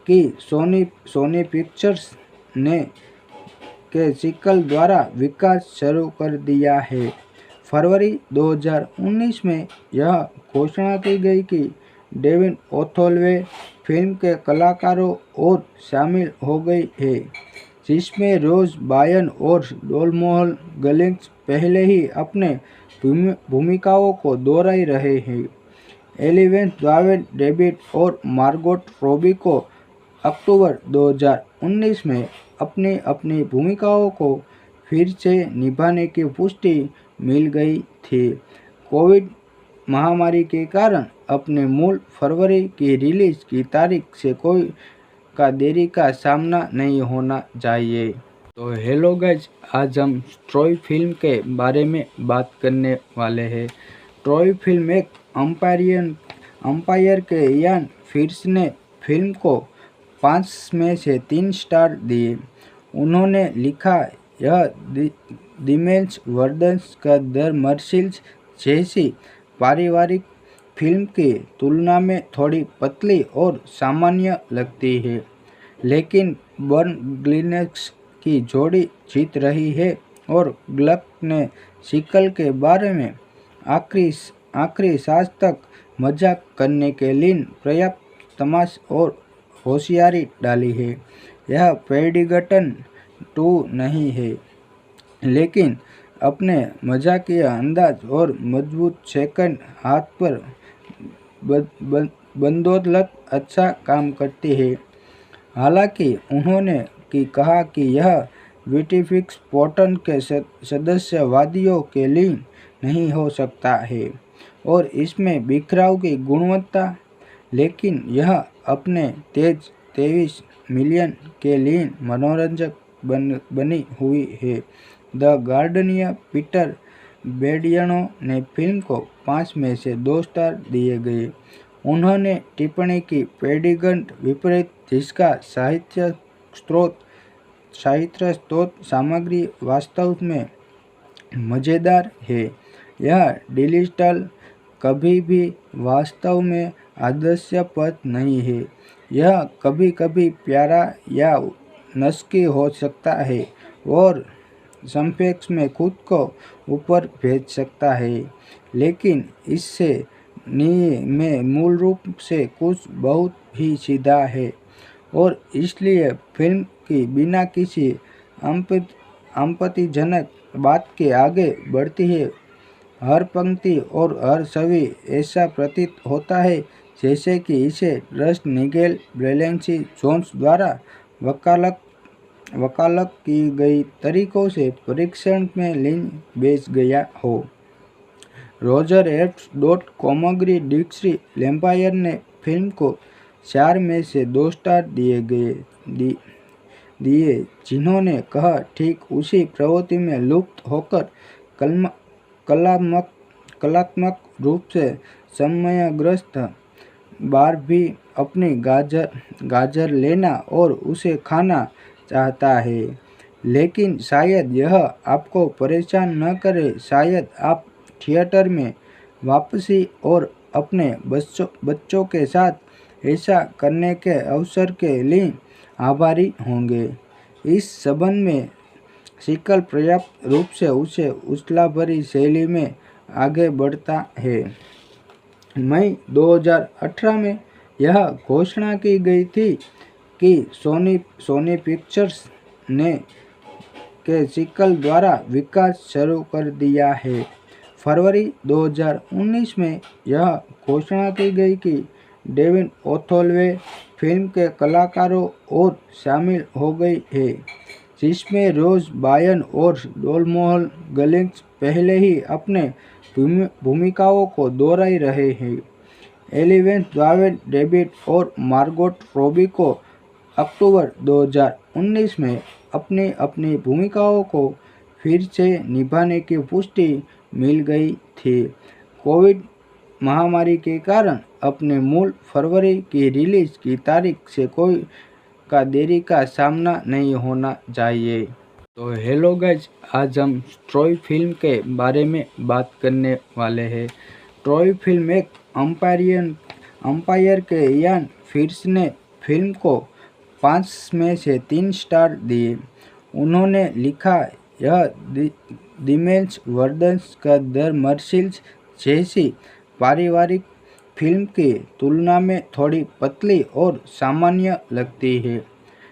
कि सोनी पिक्चर्स ने के सिकल द्वारा विकास शुरू कर दिया है। फरवरी 2019 में यह घोषणा की गई कि डेविन ओथोलवे फिल्म के कलाकारों और शामिल हो गई है, जिसमें रोज बायन और डोलमोहल गलिंग्स पहले ही अपने भूमिकाओं को दोहरा रहे हैं। एलिवेंस द्वावेन डेविड और मार्गोट रॉबी को अक्टूबर 2019 में अपनी अपनी भूमिकाओं को फिर से निभाने की पुष्टि मिल गई थी। कोविड महामारी के कारण अपने मूल फरवरी की रिलीज की तारीख से कोई का देरी का सामना नहीं होना चाहिए। तो हेलो गाइज, आज हम ट्रॉय फिल्म के बारे में बात करने वाले हैं। ट्रॉय फिल्म एक अंपायर के इयान फिर्स ने फिल्म को 5 में से 3 स्टार दिए। उन्होंने लिखा, यह दिमेश वर्दन्स का द मर्सिल्स जैसी पारिवारिक फिल्म की तुलना में थोड़ी पतली और सामान्य लगती है, लेकिन बर्न ग्लिनेक्स की जोड़ी जीत रही है और ग्लक ने सिकल के बारे में आखिरी सांस तक मजाक करने के लिए पर्याप्त तमाश और होशियारी डाली है। यह पेडिगटन 2 नहीं है, लेकिन अपने मजाकिया अंदाज और मजबूत सेकंड हाथ पर बंदौलत अच्छा काम करती है। हालांकि उन्होंने कहा कि यह विटिफिक्स पोर्टन के सदस्यवादियों के लिए नहीं हो सकता है और इसमें बिखराव की गुणवत्ता, लेकिन यह अपने तेज 23 मिलियन के लिए मनोरंजक बनी हुई है। द गार्डियन पीटर बेडियानो ने फिल्म को 5 में से 2 स्टार दिए गए। उन्होंने टिप्पणी की, पेडिगंट विपरीत जिसका साहित्य स्रोत सामग्री वास्तव में मज़ेदार है, यह डिजिटल कभी भी वास्तव में हास्यास्पद नहीं है। यह कभी कभी प्यारा या नस्की हो सकता है और संक्षेप में खुद को ऊपर भेज सकता है, लेकिन इससे में मूल रूप से कुछ बहुत ही सीधा है और इसलिए फिल्म की बिना किसी आपत्तिजनक बात के आगे बढ़ती है। हर पंक्ति और हर छवि ऐसा प्रतीत होता है जैसे कि इसे रस्ट निगेल ब्रेलेंसी जोन्स द्वारा वकालत की गई तरीकों से परीक्षण में लीन बेच गया हो। रोजर एब्ट्स कोमोग्री डिक्सी लैम्पायर ने फिल्म को 4 में से 2 स्टार दिए, जिन्होंने कहा, ठीक उसी प्रवृत्ति में लुप्त होकर कलात्मक रूप से समयग्रस्त बार भी अपनी गाजर लेना और उसे खाना चाहता है, लेकिन शायद यह आपको परेशान न करे। शायद आप थिएटर में वापसी और अपने बच्चों के साथ ऐसा करने के अवसर के लिए आभारी होंगे। इस संबंध में सिकल पर्याप्त रूप से उसे उछला भरी शैली में आगे बढ़ता है। मई 2018 में यह घोषणा की गई थी कि सोनी पिक्चर्स ने के सिकल द्वारा विकास शुरू कर दिया है। फरवरी 2019 में यह घोषणा की गई कि डेविन ओथोलवे फिल्म के कलाकारों और शामिल हो गई है, जिसमें रोज बायन और डोलमोहल गलिंग्स पहले ही अपने भूमिकाओं को दोहरा रहे हैं। एलिवेंस द्वावेन डेविड और मार्गोट रॉबी को अक्टूबर 2019 में अपनी अपनी भूमिकाओं को फिर से निभाने की पुष्टि मिल गई थी। कोविड महामारी के कारण अपने मूल फरवरी की रिलीज की तारीख से कोई का देरी का सामना नहीं होना चाहिए। तो हेलो गाइज, आज हम ट्रॉय फिल्म के बारे में बात करने वाले हैं। ट्रॉय फिल्म एक अंपायर के इयान फिर्स ने फिल्म को 5 में से 3 स्टार दिए। उन्होंने लिखा, यह दिमेश वर्दन्स का द मर्सिल्स जैसी पारिवारिक फिल्म की तुलना में थोड़ी पतली और सामान्य लगती है,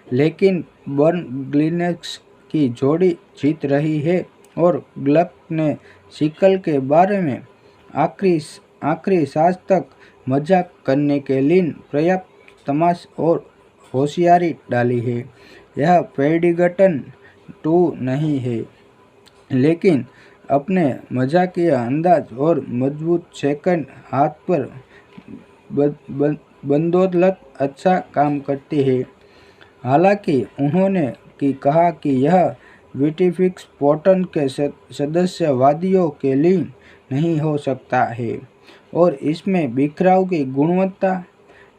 लेकिन बर्न ग्लिनेक्स की जोड़ी जीत रही है और ग्लक ने सीक्वल के बारे में आखिरी सांस तक मजाक करने के लिए पर्याप्त तमाश और होशियारी डाली है। यह पेडिगटन 2 नहीं है, लेकिन अपने मजाकिया अंदाज और मजबूत सेकंड हाथ पर बंदौलत अच्छा काम करती है। हालांकि उन्होंने कहा कि यह विटिफिक्स पोर्टन के सदस्यवादियों के लिए नहीं हो सकता है और इसमें बिखराव की गुणवत्ता,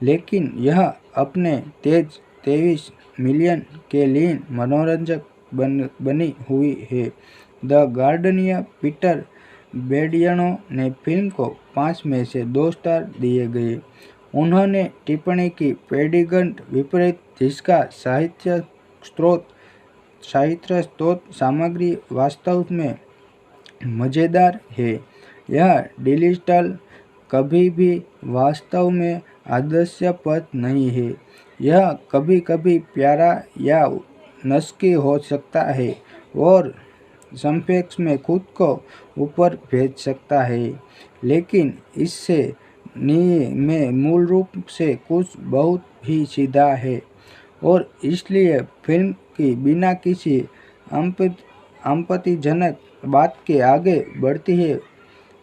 लेकिन यह अपने तेज 23 मिलियन के लिए मनोरंजक बनी हुई है। द गार्डियन पीटर बेडियानो ने फिल्म को 5 में से 2 स्टार दिए गए। उन्होंने टिप्पणी की, पेडिगंट विपरीत जिसका साहित्य स्रोत सामग्री वास्तव में मज़ेदार है, यह डिजिटल कभी भी वास्तव में आदर्शपद नहीं है। यह कभी कभी प्यारा या नस्की हो सकता है और संक्षेप में खुद को ऊपर भेज सकता है, लेकिन इससे में मूल रूप से कुछ बहुत ही सीधा है और इसलिए फिल्म की बिना किसी आपत्तिजनक बात के आगे बढ़ती है।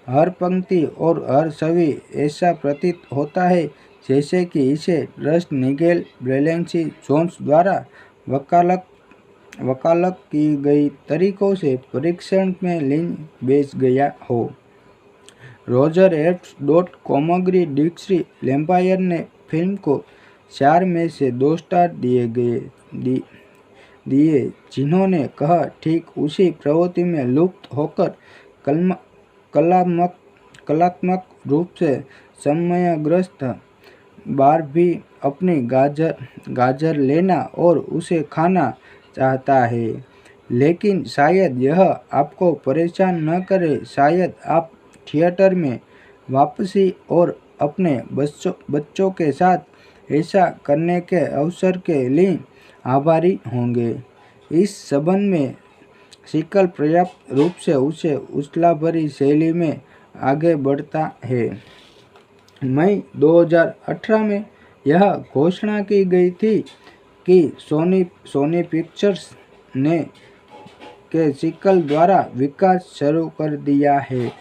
हर पंक्ति और हर छवि ऐसा प्रतीत होता है जैसे कि इसे रस्ट निगेल ब्रेलेंसी जोन्स द्वारा वकालत की गई तरीकों से परीक्षण में लीन बेच गया हो। रोजर एब्स कोमोग्री डिक्सी लैम्पायर ने फिल्म को 4 में से 2 स्टार दिए, जिन्होंने कहा, ठीक उसी प्रवृत्ति में लुप्त होकर कलात्मक रूप से समयग्रस्त बार भी अपनी गाजर लेना और उसे खाना चाहता है, लेकिन शायद यह आपको परेशान न करे। शायद आप थिएटर में वापसी और अपने बच्चों के साथ ऐसा करने के अवसर के लिए आभारी होंगे। इस संबंध में सीक्वल पर्याप्त रूप से उसे उछाल-भरी शैली में आगे बढ़ता है। मई 2018 में यह घोषणा की गई थी कि सोनी पिक्चर्स ने के सीक्वल द्वारा विकास शुरू कर दिया है।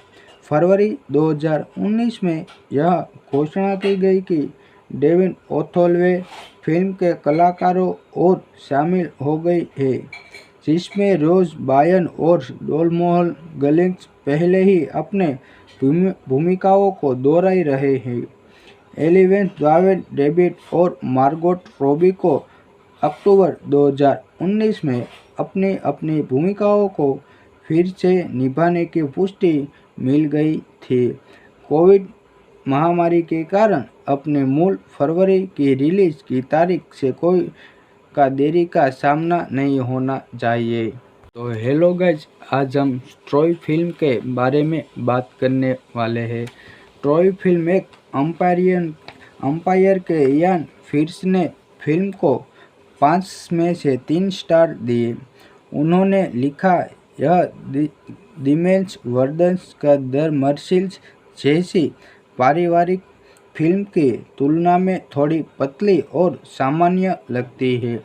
फरवरी 2019 में यह घोषणा की गई कि डेविन ओथोलवे फिल्म के कलाकारों और शामिल हो गई है, जिसमें रोज बायन और डोलमोहल गलिंग्स पहले ही अपने भूमिकाओं को दोहरा रहे हैं। एलिवेंस द्वावेन डेविड और मार्गोट रॉबी को अक्टूबर 2019 में अपनी अपनी भूमिकाओं को फिर से निभाने की पुष्टि मिल गई थी। कोविड महामारी के कारण अपने मूल फरवरी की रिलीज की तारीख से कोई का देरी का सामना नहीं होना चाहिए। तो हेलो गाइज, आज हम ट्रॉय फिल्म के बारे में बात करने वाले हैं। ट्रॉय फिल्म एक अंपायर के इयान फिर्स ने फिल्म को 5 में से 3 स्टार दिए। उन्होंने लिखा, यह दिमेश वर्दन्स का द मर्सिल्स जैसी पारिवारिक फिल्म की तुलना में थोड़ी पतली और सामान्य लगती है,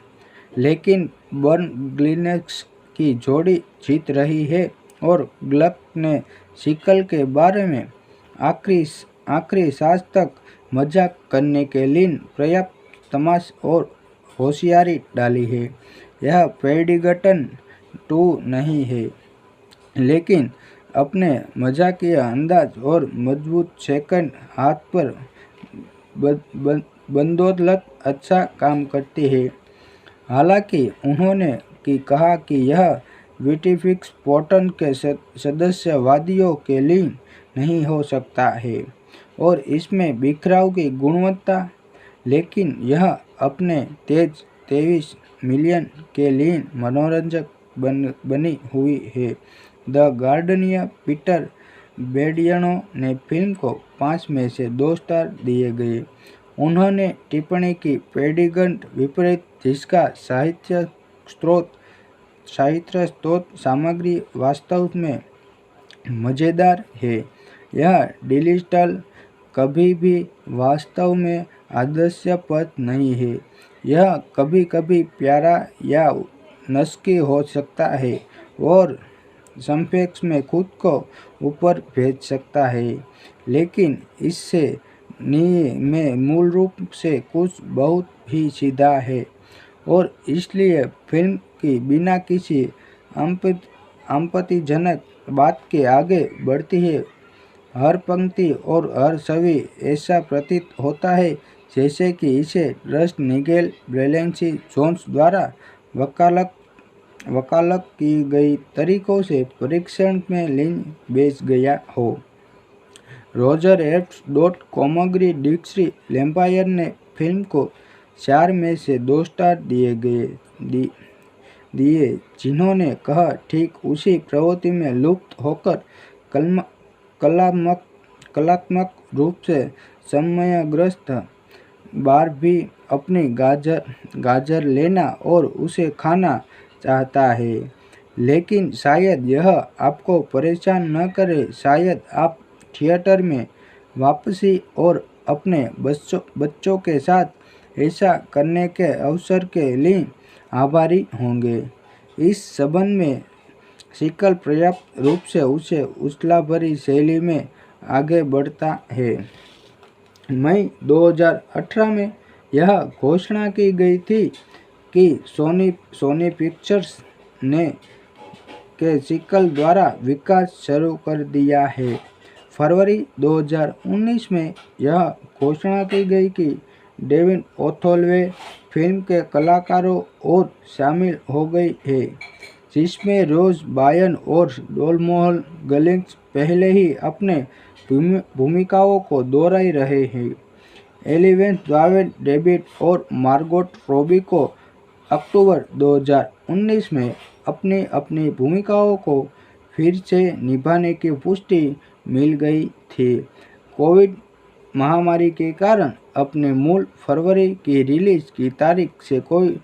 लेकिन बर्न ग्लिनेक्स की जोड़ी जीत रही है और ग्लक ने सीक्वल के बारे में आखिरी सांस तक मजाक करने के लिए पर्याप्त तमाशा और होशियारी डाली है। यह पेडिंगटन 2 नहीं है, लेकिन अपने मजाकिया अंदाज और मजबूत सेकंड हाथ पर बदौलत अच्छा काम करती है। हालांकि उन्होंने कहा कि यह विटिफिक्स पोर्टन के सदस्यवादियों के लिए नहीं हो सकता है और इसमें बिखराव की गुणवत्ता, लेकिन यह अपने तेज 23 मिलियन के लिए मनोरंजक बनी हुई है। द गार्डियन पीटर बेडियानो ने फिल्म को 5 में से 2 स्टार दिए गए। उन्होंने टिप्पणी की, पेडिंगटन विपरीत जिसका साहित्य स्रोत सामग्री वास्तव में मज़ेदार है, यह डिजिटल कभी भी वास्तव में हास्यास्पद नहीं है। यह कभी कभी प्यारा या नस्की हो सकता है और संक्षेप में खुद को ऊपर भेज सकता है, लेकिन इससे में मूल रूप से कुछ बहुत ही सीधा है और इसलिए फिल्म की बिना किसी आपत्तिजनक बात के आगे बढ़ती है। हर पंक्ति और हर छवि ऐसा प्रतीत होता है जैसे कि इसे रस्ट निगेल ब्रेलेंसी जोन्स द्वारा वकालत की गई तरीकों से परीक्षण में लीन बेच गया हो। रोजर एब्ट कोमोग्री डिक्सी लैम्पायर ने फिल्म को 4 में से 2 स्टार दिए, जिन्होंने कहा, ठीक उसी प्रवृत्ति में लुप्त होकर कलात्मक रूप से समयग्रस्त बारबी अपनी गाजर लेना और उसे खाना चाहता है, लेकिन शायद यह आपको परेशान न करे। शायद आप थिएटर में वापसी और अपने बच्चों के साथ ऐसा करने के अवसर के लिए आभारी होंगे। इस संबंध में सीक्वल पर्याप्त रूप से उसे उछाल-भरी शैली में आगे बढ़ाता है। मई 2018 में यह घोषणा की गई थी कि सोनी पिक्चर्स ने के सीक्वल द्वारा विकास शुरू कर दिया है। फरवरी 2019 में यह घोषणा की गई कि डेविड ओथोल्वे फिल्म के कलाकारों और शामिल हो गए हैं, जिसमें रोज बायन और डोलमोहल गलिंग्स पहले ही अपने भूमिकाओं को दोहरा रहे हैं। एलिवेंस जावेद डेविड और मार्गोट रॉबी को अक्टूबर 2019 में अपनी अपनी भूमिकाओं को फिर से निभाने की पुष्टि मिल गई थी। कोविड महामारी के कारण अपने मूल फरवरी की रिलीज की तारीख से कोई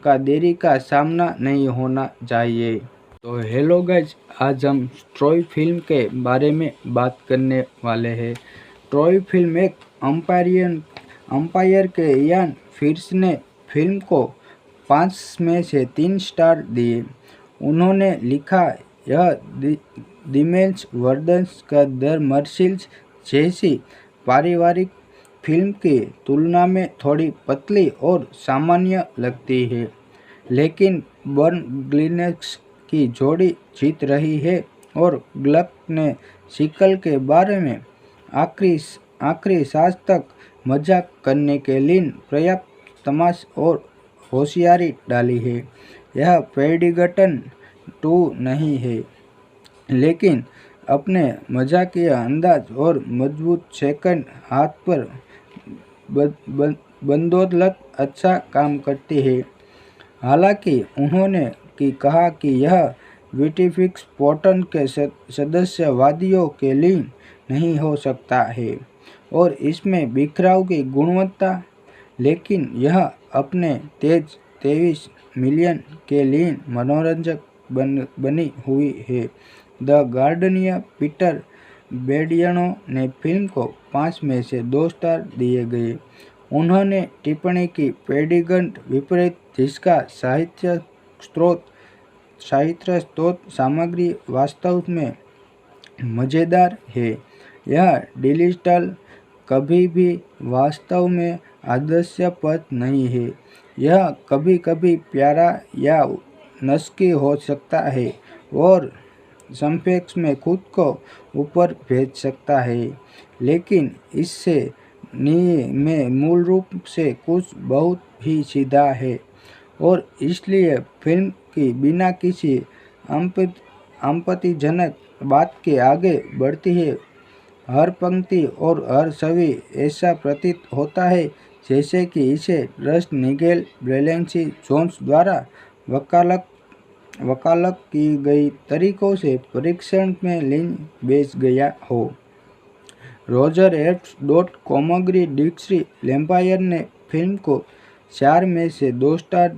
देरी का सामना नहीं होना चाहिए। तो हेलो गाइज, आज हम ट्रॉय फिल्म के बारे में बात करने वाले हैं। ट्रॉय फिल्म एक अंपायर के इयान फिर्स ने फिल्म को 5 में से 3 स्टार दिए। उन्होंने लिखा, यह दिमेल्स वर्दन्स का द मर्सिल्स जैसी पारिवारिक फिल्म की तुलना में थोड़ी पतली और सामान्य लगती है, लेकिन बर्न ग्लिनेक्स की जोड़ी जीत रही है और ग्लक ने सीक्वल के बारे में आखिरी सांस तक मजाक करने के लिए पर्याप्त तमाशा और होशियारी डाली है। यह पेडिंगटन 2 नहीं है, लेकिन अपने मजाकिया अंदाज और मजबूत सेकंड हाथ पर बदौलत अच्छा काम करती है। हालांकि उन्होंने कहा कि यह विटिफिक्स पोर्टन के सदस्यवादियों के लिए नहीं हो सकता है और इसमें बिखराव की गुणवत्ता, लेकिन यह अपने तेज 23 मिलियन के लिए मनोरंजक बनी हुई है। द गार्डियन पीटर बेडियानो ने फिल्म को 5 में से 2 स्टार दिए गए। उन्होंने टिप्पणी की, पेडिंगटन विपरीत जिसका साहित्य स्रोत सामग्री वास्तव में मज़ेदार है, यह डिजिटल कभी भी वास्तव में आदर्श पथ नहीं है। यह कभी कभी प्यारा या नस्की हो सकता है और संक्षेप में खुद को ऊपर भेज सकता है, लेकिन इससे नींव में मूल रूप से कुछ बहुत ही सीधा है और इसलिए फिल्म की बिना किसी आपत्तिजनक बात के आगे बढ़ती है। हर पंक्ति और हर छवि ऐसा प्रतीत होता है जैसे कि इसे रस्ट निगेल ब्रेलेंसी जोन्स द्वारा वकालत वकालत की गई तरीकों से परीक्षण में लीन बेच गया हो। रोजर एब्स डॉट कॉमग्री डिक्सी लैम्पायर ने फिल्म को 4 में से 2 स्टार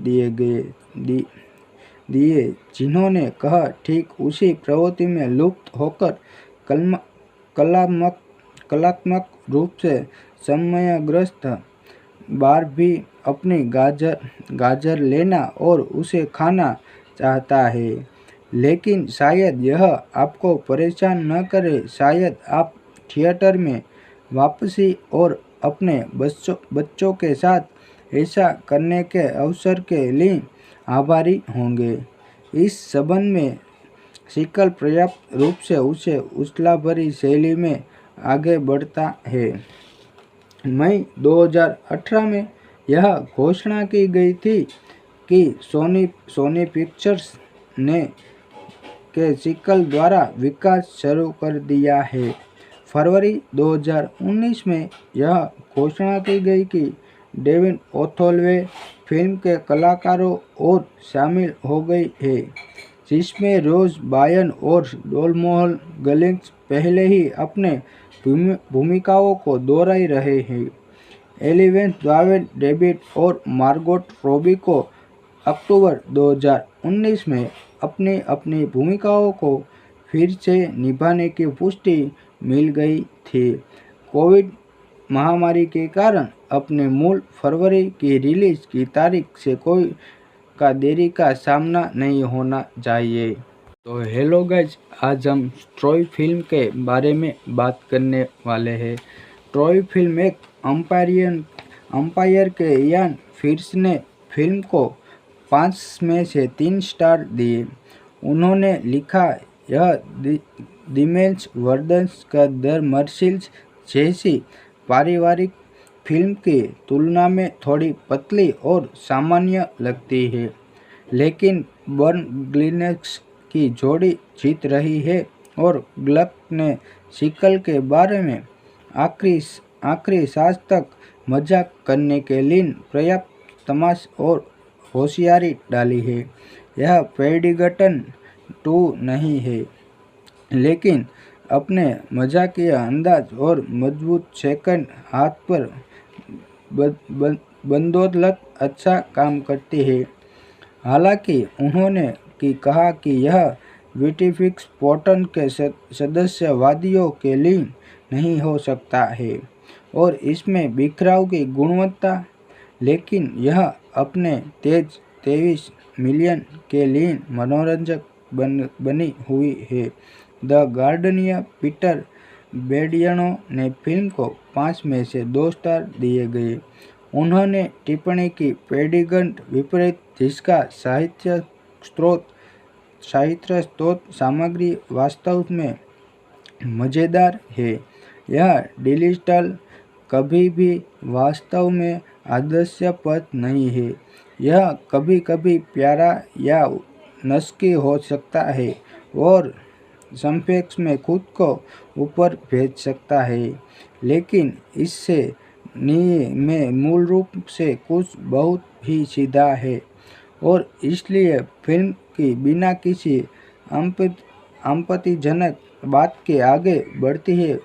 दिए, जिन्होंने कहा ठीक उसी प्रवृत्ति में लुप्त होकर कलात्मक रूप से समयग्रस्त बार भी अपनी गाजर लेना और उसे खाना चाहता है, लेकिन शायद यह आपको परेशान न करे। शायद आप थिएटर में वापसी और अपने बच्चों के साथ ऐसा करने के अवसर के लिए आभारी होंगे। इस संबंध में सीक्वल पर्याप्त रूप से उसे उछाल-भरी शैली में आगे बढ़ता है। मई 2018 में यह घोषणा की गई थी कि सोनी पिक्चर्स ने के सीक्वल द्वारा विकास शुरू कर दिया है। फरवरी 2019 में यह घोषणा की गई कि डेविन ओथोलवे फिल्म के कलाकारों और शामिल हो गई है, जिसमें रोज बायन और डोलमोहल गलिंग्स पहले ही अपने भूमिकाओं को दोहरा रहे हैं। एलिवेंस दावेन डेविड और मार्गोट रॉबी को अक्टूबर 2019 में अपनी अपनी भूमिकाओं को फिर से निभाने की पुष्टि मिल गई थी। कोविड महामारी के कारण अपने मूल फरवरी की रिलीज की तारीख से कोई का देरी का सामना नहीं होना चाहिए। तो हेलो गाइज, आज हम ट्रॉय फिल्म के बारे में बात करने वाले हैं। ट्रॉय फिल्म एक अंपायर के इयान फिर्स ने फिल्म को 5 में से 3 स्टार दिए। उन्होंने लिखा, यह दिमेल्स वर्दन्स का द मर्सिल्स जैसी पारिवारिक फिल्म की तुलना में थोड़ी पतली और सामान्य लगती है, लेकिन बर्न ग्लिनेक्स की जोड़ी जीत रही है और ग्लक ने सीक्वल के बारे में आखिरी सांस तक मजाक करने के लिए पर्याप्त तमाश और होशियारी डाली है। यह पेडिंगटन 2 नहीं है, लेकिन अपने मजाकिया अंदाज और मजबूत सेकंड हाथ पर बदौलत अच्छा काम करती है। हालांकि उन्होंने कहा कि यह विटिफिक्स पोर्टन के सदस्यवादियों के लिए नहीं हो सकता है और इसमें बिखराव की गुणवत्ता, लेकिन यह अपने तेज 23 मिलियन के लिए मनोरंजक बनी हुई है। द गार्डियन पीटर बेडियनो ने फिल्म को 5 में से 2 स्टार दिए गए। उन्होंने टिप्पणी की, पेडिंगटन विपरीत जिसका साहित्य स्रोत सामग्री वास्तव में मज़ेदार है, यह डिजिटल कभी भी वास्तव में आदर्श पथ नहीं है। यह कभी कभी प्यारा या नस्की हो सकता है और संक्षेप में खुद को ऊपर भेज सकता है, लेकिन इससे नींव में मूल रूप से कुछ बहुत ही सीधा है और इसलिए फिल्म की बिना किसी आपत्तिजनक बात के आगे बढ़ती है।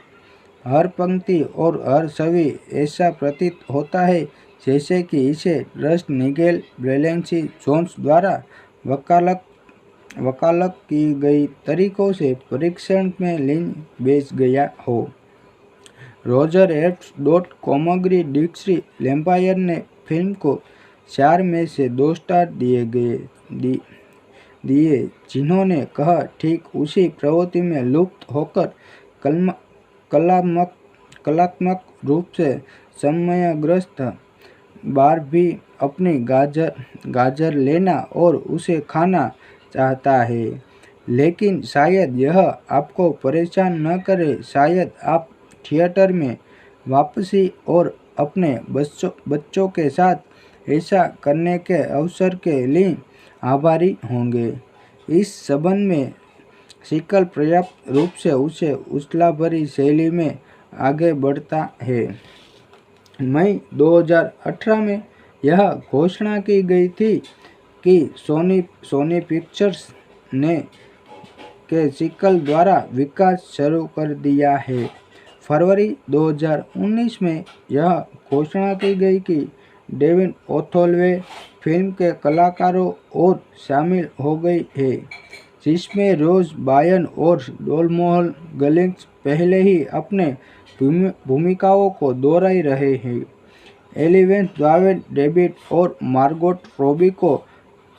हर पंक्ति और हर छवि ऐसा प्रतीत होता है जैसे कि इसे रस्ट निगेल ब्रेलेंसी जोन्स द्वारा वकालत की गई तरीकों से परीक्षण में लीन बेच गया हो। रोजर एब्स डॉट कॉमग्री डिक्सी लैम्पायर ने फिल्म को 4 में से 2 स्टार दिए, जिन्होंने कहा ठीक उसी प्रवृत्ति में लुप्त होकर कलात्मक रूप से समयग्रस्त बारबी अपनी गाजर लेना और उसे खाना चाहता है, लेकिन शायद यह आपको परेशान न करे। शायद आप थिएटर में वापसी और अपने बच्चों के साथ ऐसा करने के अवसर के लिए आभारी होंगे। इस संबंध में सिकल पर्याप्त रूप से उसे उछला-भरी शैली में आगे बढ़ता है। मई 2018 में यह घोषणा की गई थी कि सोनी पिक्चर्स ने के सिकल द्वारा विकास शुरू कर दिया है। फरवरी 2019 में यह घोषणा की गई कि डेविन ओथोलवे फिल्म के कलाकारों और शामिल हो गई है, जिसमें रोज बायन और डोलमोहल गलिंग्स पहले ही अपने भूमिकाओं को दोहरा रहे हैं। एलिवेंस ड्वावेन डेविड और मार्गोट रॉबी को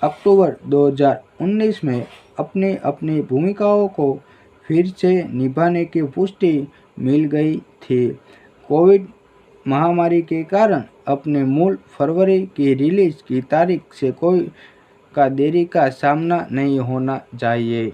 अक्टूबर 2019 में अपनी अपनी भूमिकाओं को फिर से निभाने की पुष्टि मिल गई थी। कोविड महामारी के कारण अपने मूल फरवरी की रिलीज की तारीख से कोई देरी का सामना नहीं होना चाहिए।